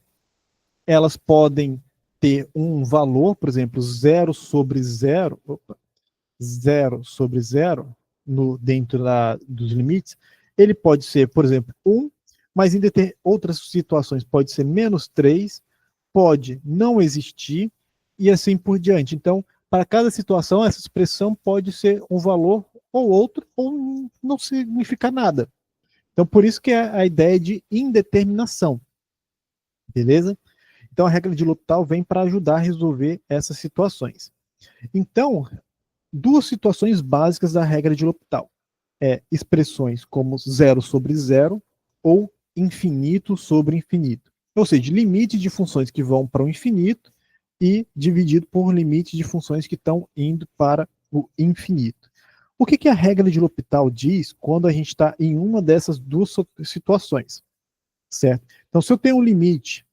Speaker 1: elas podem ter um valor, por exemplo, zero sobre zero dentro dos limites, ele pode ser, por exemplo, 1, mas em outras situações pode ser -3, pode não existir e assim por diante. Então, para cada situação, essa expressão pode ser um valor ou outro, ou não significa nada. Então, por isso que é a ideia de indeterminação, beleza? Então, a regra de L'Hopital vem para ajudar a resolver essas situações. Então, duas situações básicas da regra de L'Hopital. Expressões como zero sobre zero ou infinito sobre infinito. Ou seja, limite de funções que vão para o infinito e dividido por limite de funções que estão indo para o infinito. O que a regra de L'Hopital diz quando a gente está em uma dessas duas situações? Certo? Então, se eu tenho um limite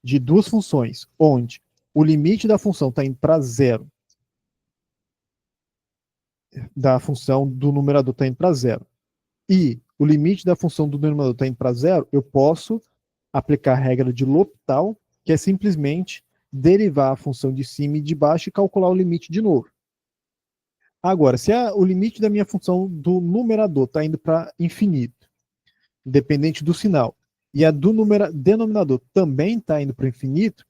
Speaker 1: de duas funções, onde o limite da função está indo para zero, da função do numerador está indo para zero, e o limite da função do denominador está indo para zero, eu posso aplicar a regra de L'Hopital, que é simplesmente derivar a função de cima e de baixo e calcular o limite de novo. Agora, se o limite da minha função do numerador está indo para infinito, independente do sinal, e a do denominador também está indo para o infinito,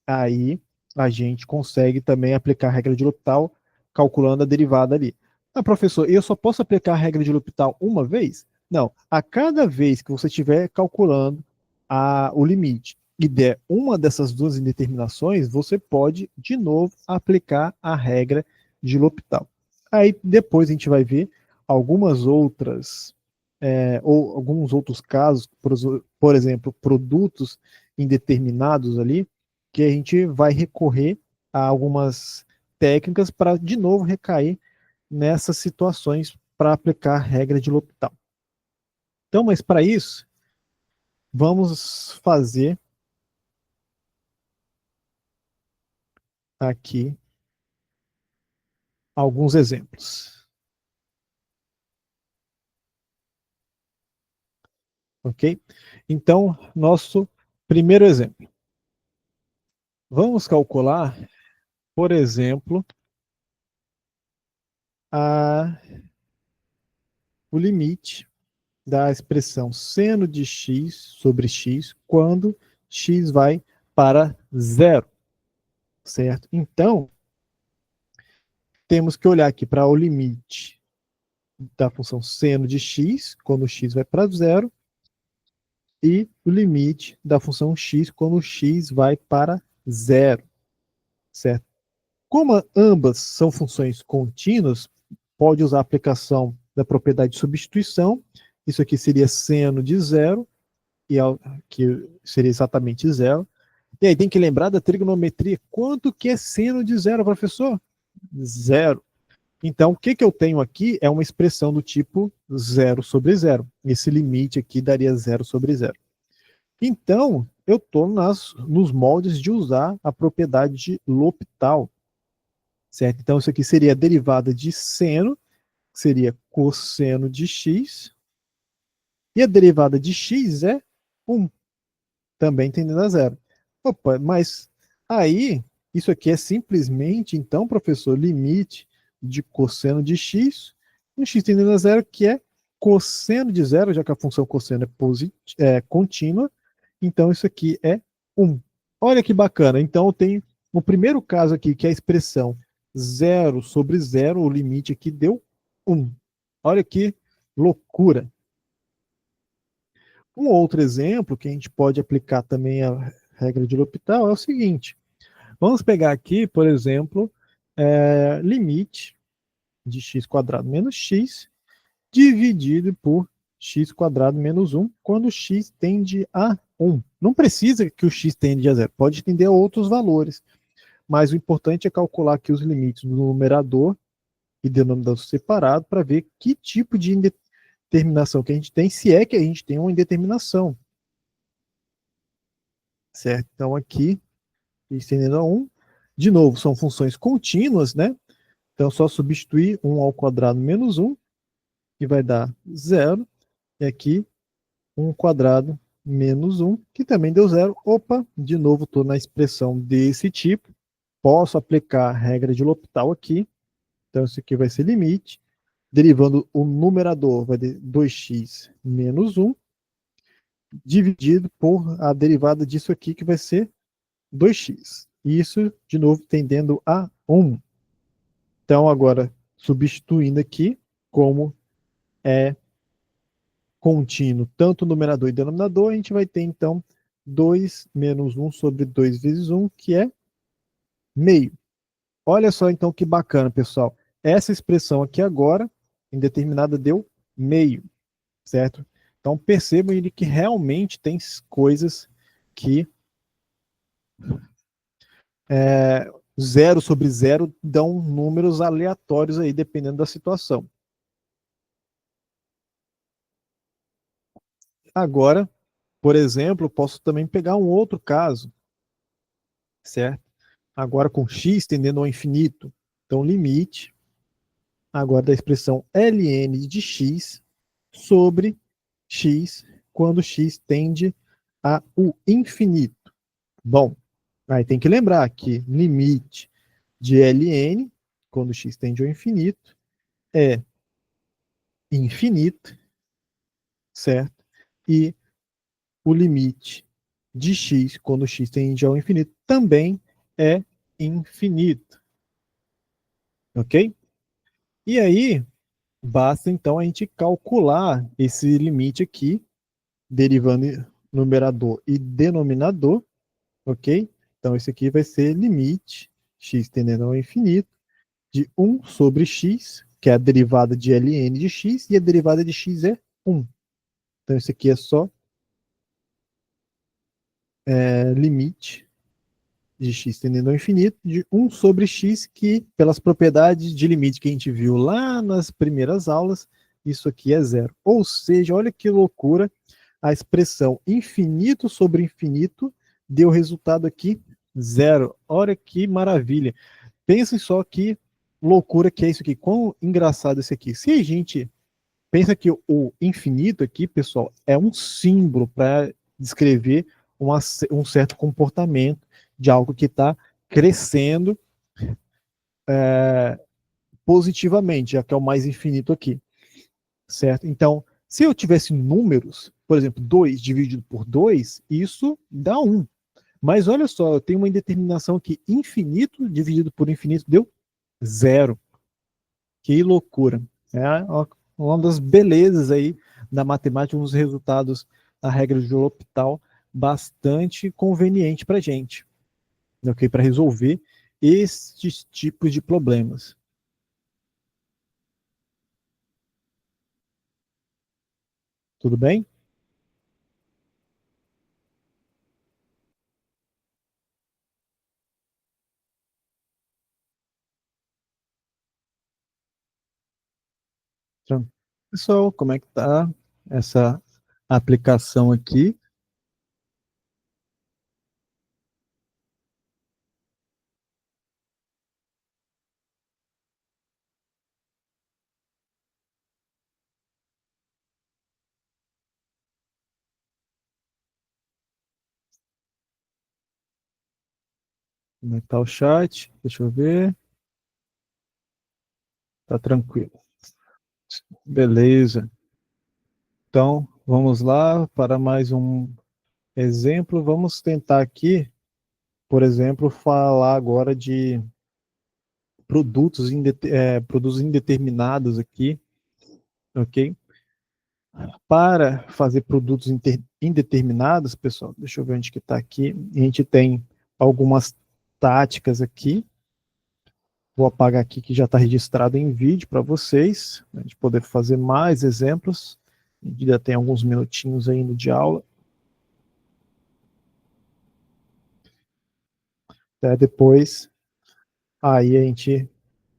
Speaker 1: aí a gente consegue também aplicar a regra de L'Hopital calculando a derivada ali. Ah, professor, eu só posso aplicar a regra de L'Hopital uma vez? Não, a cada vez que você estiver calculando o limite e der uma dessas duas indeterminações, você pode, de novo, aplicar a regra de L'Hopital. Aí depois a gente vai ver algumas outras, ou alguns outros casos, por exemplo, produtos indeterminados ali, que a gente vai recorrer a algumas técnicas para, de novo, recair nessas situações para aplicar a regra de L'Hopital. Então, mas para isso, vamos fazer aqui alguns exemplos. Ok? Então, nosso primeiro exemplo. Vamos calcular, por exemplo, o limite da expressão seno de x sobre x quando x vai para zero, certo? Então, temos que olhar aqui para o limite da função seno de x quando x vai para zero e o limite da função x quando x vai para zero, certo? Como ambas são funções contínuas, pode usar a aplicação da propriedade de substituição. Isso aqui seria seno de zero, que seria exatamente zero. E aí tem que lembrar da trigonometria. Quanto que é seno de zero, professor? Zero. Então, o que, que eu tenho aqui é uma expressão do tipo zero sobre zero. Esse limite aqui daria zero sobre zero. Então, eu estou nos moldes de usar a propriedade de L'Hopital, certo? Então, isso aqui seria a derivada de seno, que seria cosseno de x, e a derivada de x é 1, também tendendo a zero. Opa, mas aí, isso aqui é simplesmente, então, professor, limite de cosseno de x, um x tendendo a zero, que é cosseno de zero, já que a função cosseno é contínua, então isso aqui é 1. Olha que bacana, então eu tenho o primeiro caso aqui, que é a expressão zero sobre zero, o limite aqui deu 1. Olha que loucura. Um outro exemplo que a gente pode aplicar também a regra de L'Hopital é o seguinte. Vamos pegar aqui, por exemplo, limite de x quadrado menos x dividido por x quadrado menos 1, quando x tende a 1. Não precisa que o x tende a zero, pode tender a outros valores, mas o importante é calcular aqui os limites do numerador e denominador separado para ver que tipo de indeterminação que a gente tem, se é que a gente tem uma indeterminação. Certo? Então aqui, estendendo a 1, de novo, são funções contínuas, né? Então, só substituir 1 ao quadrado menos 1, que vai dar 0. E aqui, 1 quadrado menos 1, que também deu 0. Opa, de novo, estou na expressão desse tipo. Posso aplicar a regra de L'Hopital aqui. Então, isso aqui vai ser limite. Derivando o numerador, vai ter 2x menos 1, dividido por a derivada disso aqui, que vai ser 2x. Isso, de novo, tendendo a 1. Então, agora, substituindo aqui, como é contínuo tanto numerador e denominador, a gente vai ter, então, 2 menos 1 sobre 2 vezes 1, que é meio. Olha só, então, que bacana, pessoal. Essa expressão aqui agora, indeterminada, deu meio, certo? Então, percebam ele que realmente tem coisas que zero sobre zero dão números aleatórios aí, dependendo da situação. Agora, por exemplo, posso também pegar um outro caso, certo? Agora com x tendendo ao infinito. Então, limite agora da expressão ln de x sobre x quando x tende ao infinito. Bom, aí tem que lembrar que limite de ln, quando x tende ao infinito, é infinito, certo? E o limite de x, quando x tende ao infinito, também é infinito, ok? E aí, basta então a gente calcular esse limite aqui, derivando numerador e denominador, ok? Então, esse aqui vai ser limite x tendendo ao infinito de 1 sobre x, que é a derivada de ln de x, e a derivada de x é 1. Então, isso aqui é só limite de x tendendo ao infinito de 1 sobre x, que pelas propriedades de limite que a gente viu lá nas primeiras aulas, isso aqui é zero. Ou seja, olha que loucura, a expressão infinito sobre infinito deu resultado aqui zero. Olha que maravilha. Pensem só que loucura que é isso aqui, quão engraçado isso aqui. Se a gente pensa que o infinito aqui, pessoal, é um símbolo para descrever um certo comportamento de algo que está crescendo positivamente, já que é o mais infinito aqui, certo? Então, se eu tivesse números, por exemplo, 2 dividido por 2, isso dá 1. Mas olha só, eu tenho uma indeterminação aqui, infinito dividido por infinito deu zero. Que loucura. É uma das belezas aí da matemática, um dos resultados da regra de L'Hopital bastante conveniente para a gente, ok? Para resolver estes tipos de problemas. Tudo bem? Então, pessoal, como é que tá essa aplicação aqui? Como é que tá o chat? Deixa eu ver. Tá tranquilo. Beleza. Então, vamos lá para mais um exemplo. Vamos tentar aqui, por exemplo, falar agora de produtos indeterminados aqui, ok? Para fazer produtos indeterminados, pessoal, deixa eu ver onde que está aqui. A gente tem algumas táticas aqui. Vou apagar aqui que já está registrado em vídeo para vocês, a gente poder fazer mais exemplos. A gente ainda tem alguns minutinhos ainda de aula. Depois, aí a gente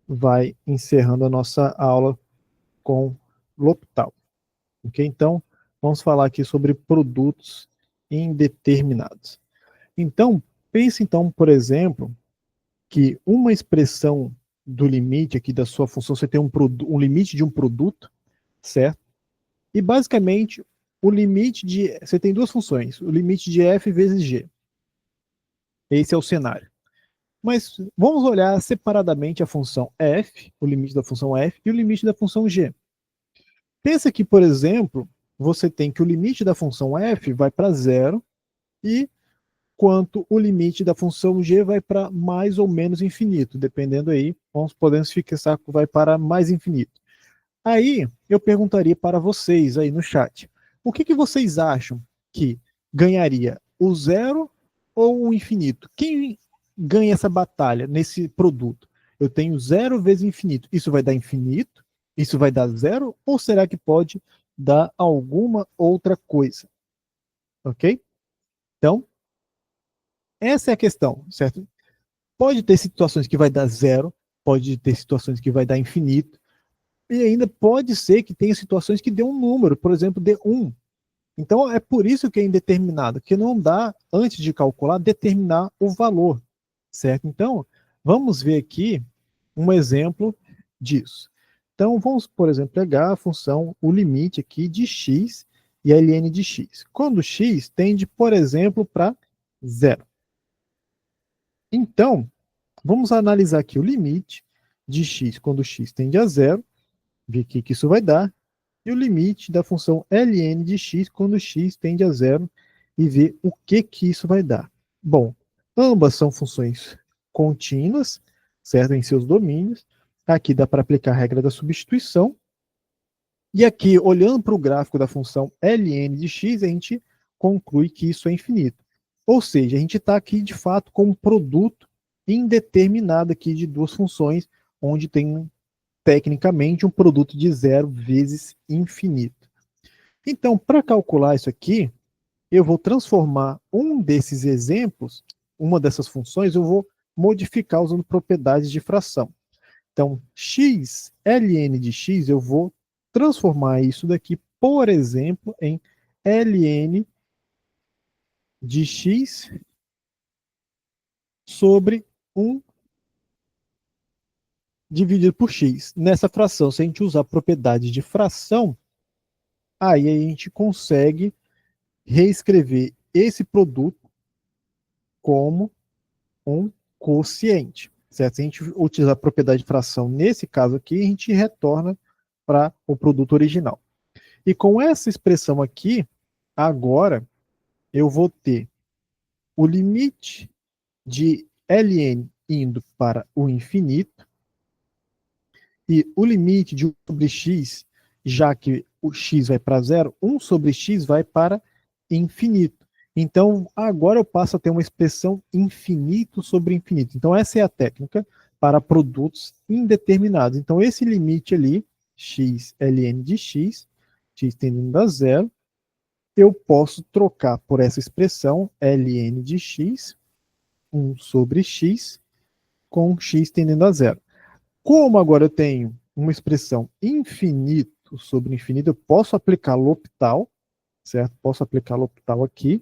Speaker 1: vai encerrando a nossa aula com L'Hopital. Ok? Então, vamos falar aqui sobre produtos indeterminados. Então, pense então, por exemplo, que uma expressão do limite aqui da sua função, você tem um limite de um produto, certo? E basicamente, o limite de. Você tem duas funções, o limite de f vezes g. Esse é o cenário. Mas vamos olhar separadamente a função f, o limite da função f, e o limite da função g. Pensa que, por exemplo, você tem que o limite da função f vai para zero e quanto o limite da função g vai para mais ou menos infinito, dependendo aí, podemos fixar que vai para mais infinito. Aí eu perguntaria para vocês aí no chat, o que vocês acham que ganharia, o zero ou o infinito? Quem ganha essa batalha nesse produto? Eu tenho zero vezes infinito, isso vai dar infinito? Isso vai dar zero? Ou será que pode dar alguma outra coisa? Ok? Então, essa é a questão, certo? Pode ter situações que vai dar zero, pode ter situações que vai dar infinito, e ainda pode ser que tenha situações que dê um número, por exemplo, dê 1. Então é por isso que é indeterminado, que não dá, antes de calcular, determinar o valor, certo? Então, vamos ver aqui um exemplo disso. Então, vamos, por exemplo, pegar a função, o limite aqui de x e a ln de x. Quando x tende, por exemplo, para zero. Então, vamos analisar aqui o limite de x quando x tende a zero, ver o que isso vai dar, e o limite da função ln de x quando x tende a zero e ver o que isso vai dar. Bom, ambas são funções contínuas, certo? Em seus domínios. Aqui dá para aplicar a regra da substituição. E aqui, olhando para o gráfico da função ln de x, a gente conclui que isso é infinito. Ou seja, a gente está aqui, de fato, com um produto indeterminado aqui de duas funções, onde tem, tecnicamente, um produto de zero vezes infinito. Então, para calcular isso aqui, eu vou transformar um desses exemplos, uma dessas funções, eu vou modificar usando propriedades de fração. Então, x, ln de x, eu vou transformar isso daqui, por exemplo, em ln de x sobre 1 dividido por x. Nessa fração, se a gente usar a propriedade de fração, aí a gente consegue reescrever esse produto como um quociente. Certo? Se a gente utilizar a propriedade de fração nesse caso aqui, a gente retorna para o produto original. E com essa expressão aqui, agora eu vou ter o limite de ln indo para o infinito e o limite de 1 sobre x, já que o x vai para zero, 1 sobre x vai para infinito. Então, agora eu passo a ter uma expressão infinito sobre infinito. Então, essa é a técnica para produtos indeterminados. Então, esse limite ali, x ln de x tendendo a zero, eu posso trocar por essa expressão ln de x, 1 sobre x, com x tendendo a zero. Como agora eu tenho uma expressão infinito sobre infinito, eu posso aplicar L'Hopital, certo? Posso aplicar L'Hopital aqui,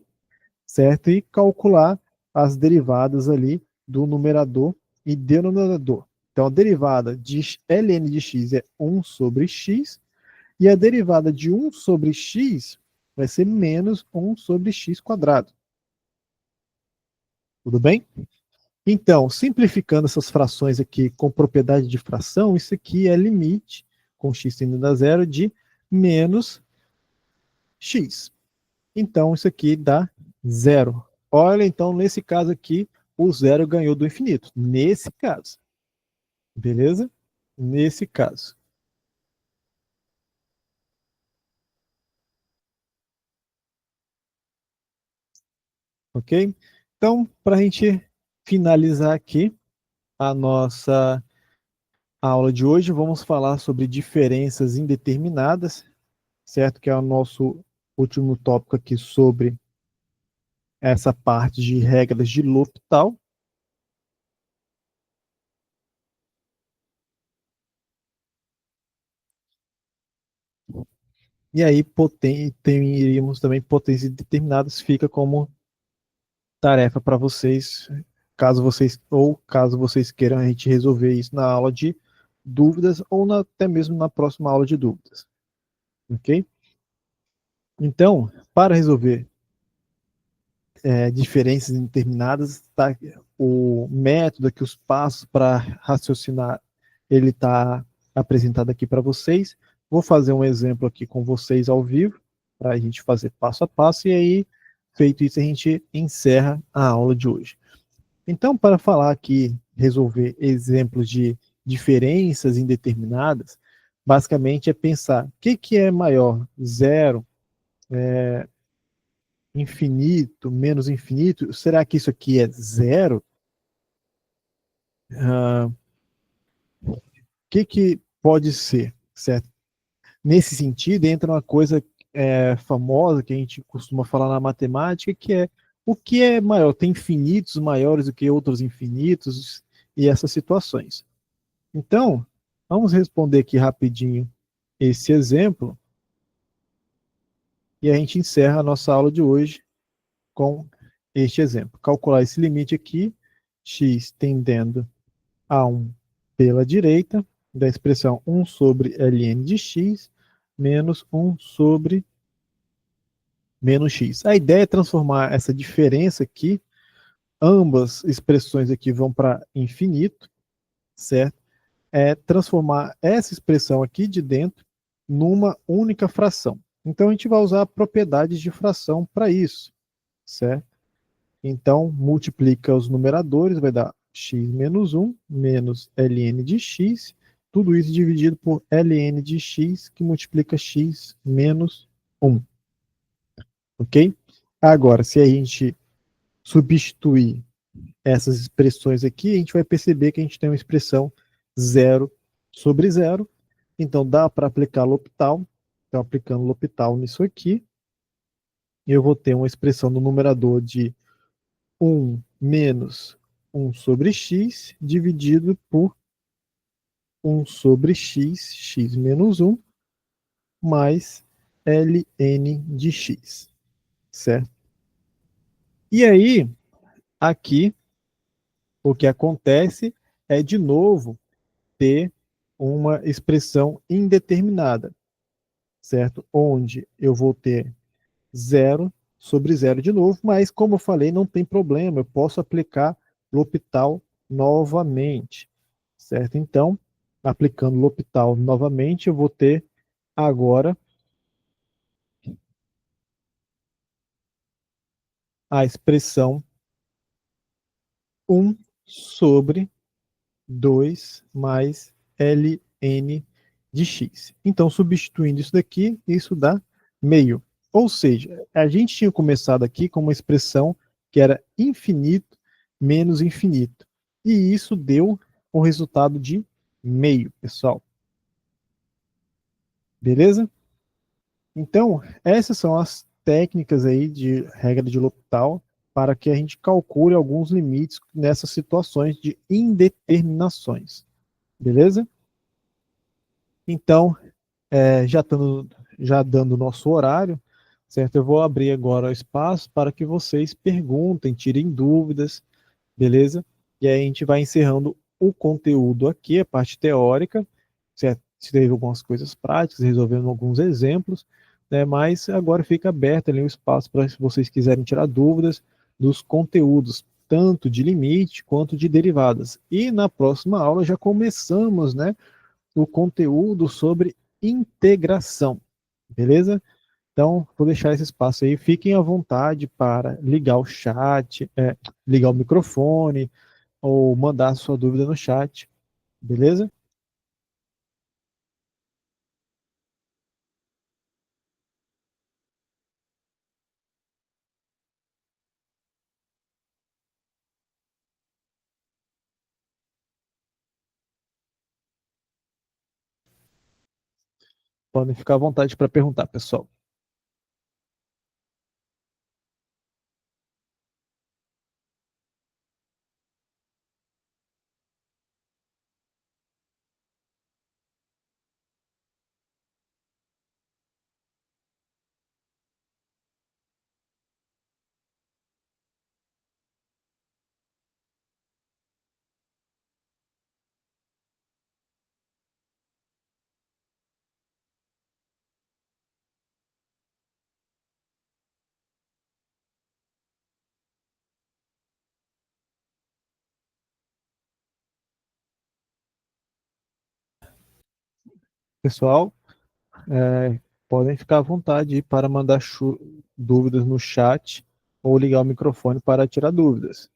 Speaker 1: certo? E calcular as derivadas ali do numerador e denominador. Então, a derivada de ln de x é 1 sobre x, e a derivada de 1 sobre x vai ser menos 1 sobre x quadrado. Tudo bem? Então, simplificando essas frações aqui com propriedade de fração, isso aqui é limite, com x tendendo a zero, de menos x. Então, isso aqui dá zero. Olha, então, nesse caso aqui, o zero ganhou do infinito. Nesse caso. Beleza? Nesse caso. Ok? Então, para a gente finalizar aqui a nossa aula de hoje, vamos falar sobre diferenças indeterminadas, certo? Que é o nosso último tópico aqui sobre essa parte de regras de L'Hopital. E aí teríamos também potências indeterminadas, fica como tarefa para vocês, caso vocês queiram a gente resolver isso na aula de dúvidas ou até mesmo na próxima aula de dúvidas. Ok? Então, para resolver diferenças indeterminadas, tá, o método aqui, os passos para raciocinar, ele está apresentado aqui para vocês. Vou fazer um exemplo aqui com vocês ao vivo, para a gente fazer passo a passo, e aí, feito isso, a gente encerra a aula de hoje. Então, para falar aqui, resolver exemplos de diferenças indeterminadas, basicamente é pensar o que é maior, zero, infinito, menos infinito, será que isso aqui é zero? O que pode ser, certo? Nesse sentido, entra uma coisa famosa que a gente costuma falar na matemática, que é o que é maior? Tem infinitos maiores do que outros infinitos e essas situações. Então, vamos responder aqui rapidinho esse exemplo e a gente encerra a nossa aula de hoje com este exemplo. Calcular esse limite aqui, x tendendo a 1 pela direita, da expressão 1 sobre ln de x, menos 1 sobre menos x. A ideia é transformar essa diferença aqui, ambas expressões aqui vão para infinito, certo? É transformar essa expressão aqui de dentro numa única fração. Então, a gente vai usar propriedades de fração para isso, certo? Então, multiplica os numeradores, vai dar x menos 1 menos ln de x, tudo isso dividido por ln de x, que multiplica x menos 1. Ok? Agora, se a gente substituir essas expressões aqui, a gente vai perceber que a gente tem uma expressão 0 sobre 0. Então, dá para aplicar L'Hopital. Então, aplicando L'Hopital nisso aqui, eu vou ter uma expressão no numerador de 1 menos 1 sobre x, dividido por 1 sobre x, x menos 1, mais ln de x, certo? E aí, aqui, o que acontece é, de novo, ter uma expressão indeterminada, certo? Onde eu vou ter 0 sobre 0 de novo, mas como eu falei, não tem problema, eu posso aplicar L'Hopital novamente, certo? Então, aplicando L'Hopital novamente, eu vou ter agora a expressão 1 sobre 2 mais ln de x. Então, substituindo isso daqui, isso dá meio. Ou seja, a gente tinha começado aqui com uma expressão que era infinito menos infinito. E isso deu o resultado de meio, pessoal. Beleza? Então, essas são as técnicas aí de regra de L'Hopital para que a gente calcule alguns limites nessas situações de indeterminações. Beleza? Então, já dando o nosso horário, certo? Eu vou abrir agora o espaço para que vocês perguntem, tirem dúvidas, beleza? E aí a gente vai encerrando o conteúdo aqui, a parte teórica, certo? Teve algumas coisas práticas, resolvendo alguns exemplos, né? Mas agora fica aberto ali o espaço para, se vocês quiserem tirar dúvidas dos conteúdos, tanto de limite quanto de derivadas. E na próxima aula já começamos, né, o conteúdo sobre integração, beleza? Então, vou deixar esse espaço aí. Fiquem à vontade para ligar o chat, ligar o microfone ou mandar sua dúvida no chat, beleza? Podem ficar à vontade para perguntar, pessoal. Pessoal, podem ficar à vontade para mandar dúvidas no chat ou ligar o microfone para tirar dúvidas.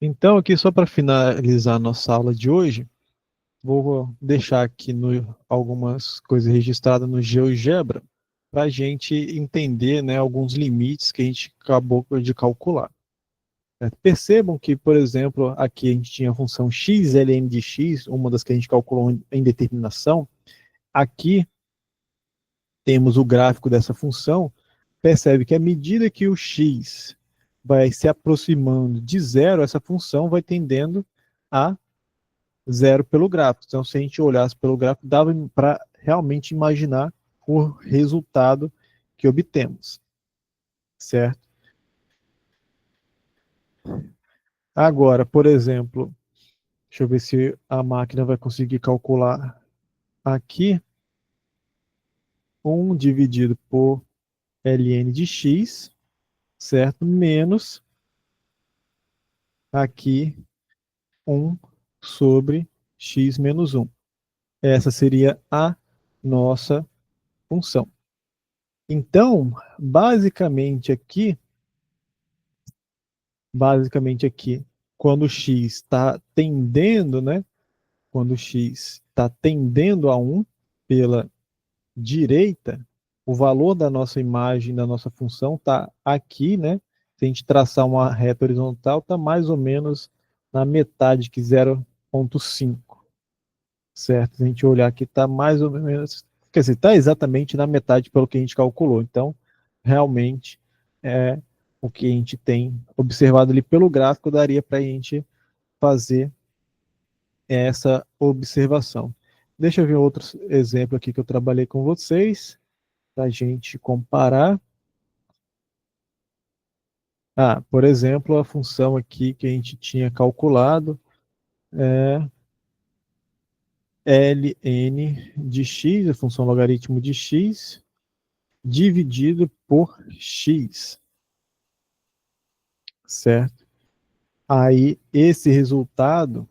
Speaker 1: Então, aqui só para finalizar a nossa aula de hoje, vou deixar aqui algumas coisas registradas no GeoGebra para a gente entender, né, alguns limites que a gente acabou de calcular. Percebam que, por exemplo, aqui a gente tinha a função x ln de x, uma das que a gente calculou em determinação. Aqui temos o gráfico dessa função. Percebe que à medida que o x vai se aproximando de zero, essa função vai tendendo a zero pelo gráfico. Então, se a gente olhasse pelo gráfico, dava para realmente imaginar o resultado que obtemos, certo? Agora, por exemplo, deixa eu ver se a máquina vai conseguir calcular aqui 1 dividido por ln de x, certo? Menos aqui 1 sobre x menos 1. Essa seria a nossa função. Então, basicamente aqui, quando x está tendendo, né? Quando x está tendendo a 1 pela direita, o valor da nossa imagem, da nossa função, está aqui, né? Se a gente traçar uma reta horizontal, está mais ou menos na metade, que 0,5, certo? Se a gente olhar aqui, está mais ou menos, quer dizer, está exatamente na metade pelo que a gente calculou. Então, realmente, é o que a gente tem observado ali pelo gráfico, daria para a gente fazer essa observação. Deixa eu ver outro exemplo aqui que eu trabalhei com vocês, para a gente comparar. Por exemplo, a função aqui que a gente tinha calculado é ln de x, a função logaritmo de x, dividido por x, certo? Aí, esse resultado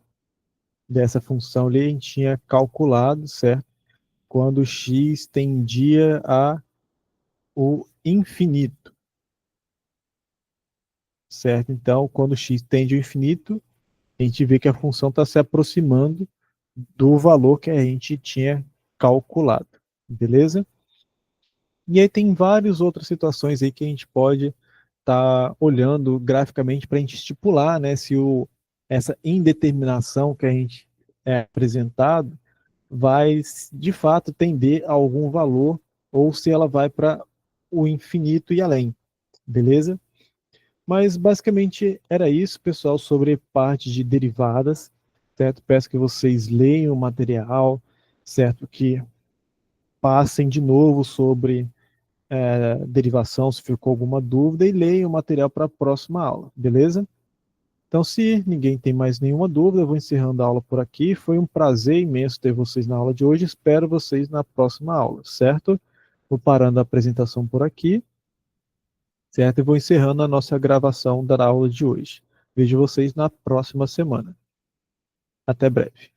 Speaker 1: dessa função ali, a gente tinha calculado, certo? Quando x tendia a o infinito, certo? Então, quando x tende ao infinito, a gente vê que a função está se aproximando do valor que a gente tinha calculado, beleza? E aí tem várias outras situações aí que a gente pode estar olhando graficamente para a gente estipular, né, se essa indeterminação que a gente é apresentado vai de fato tender a algum valor ou se ela vai para o infinito e além, beleza? Mas basicamente era isso, pessoal, sobre parte de derivadas, certo? Peço que vocês leiam o material, certo? Que passem de novo sobre derivação, se ficou alguma dúvida, e leiam o material para a próxima aula, beleza? Então, se ninguém tem mais nenhuma dúvida, eu vou encerrando a aula por aqui. Foi um prazer imenso ter vocês na aula de hoje. Espero vocês na próxima aula, certo? Vou parando a apresentação por aqui, certo? E vou encerrando a nossa gravação da aula de hoje. Vejo vocês na próxima semana. Até breve.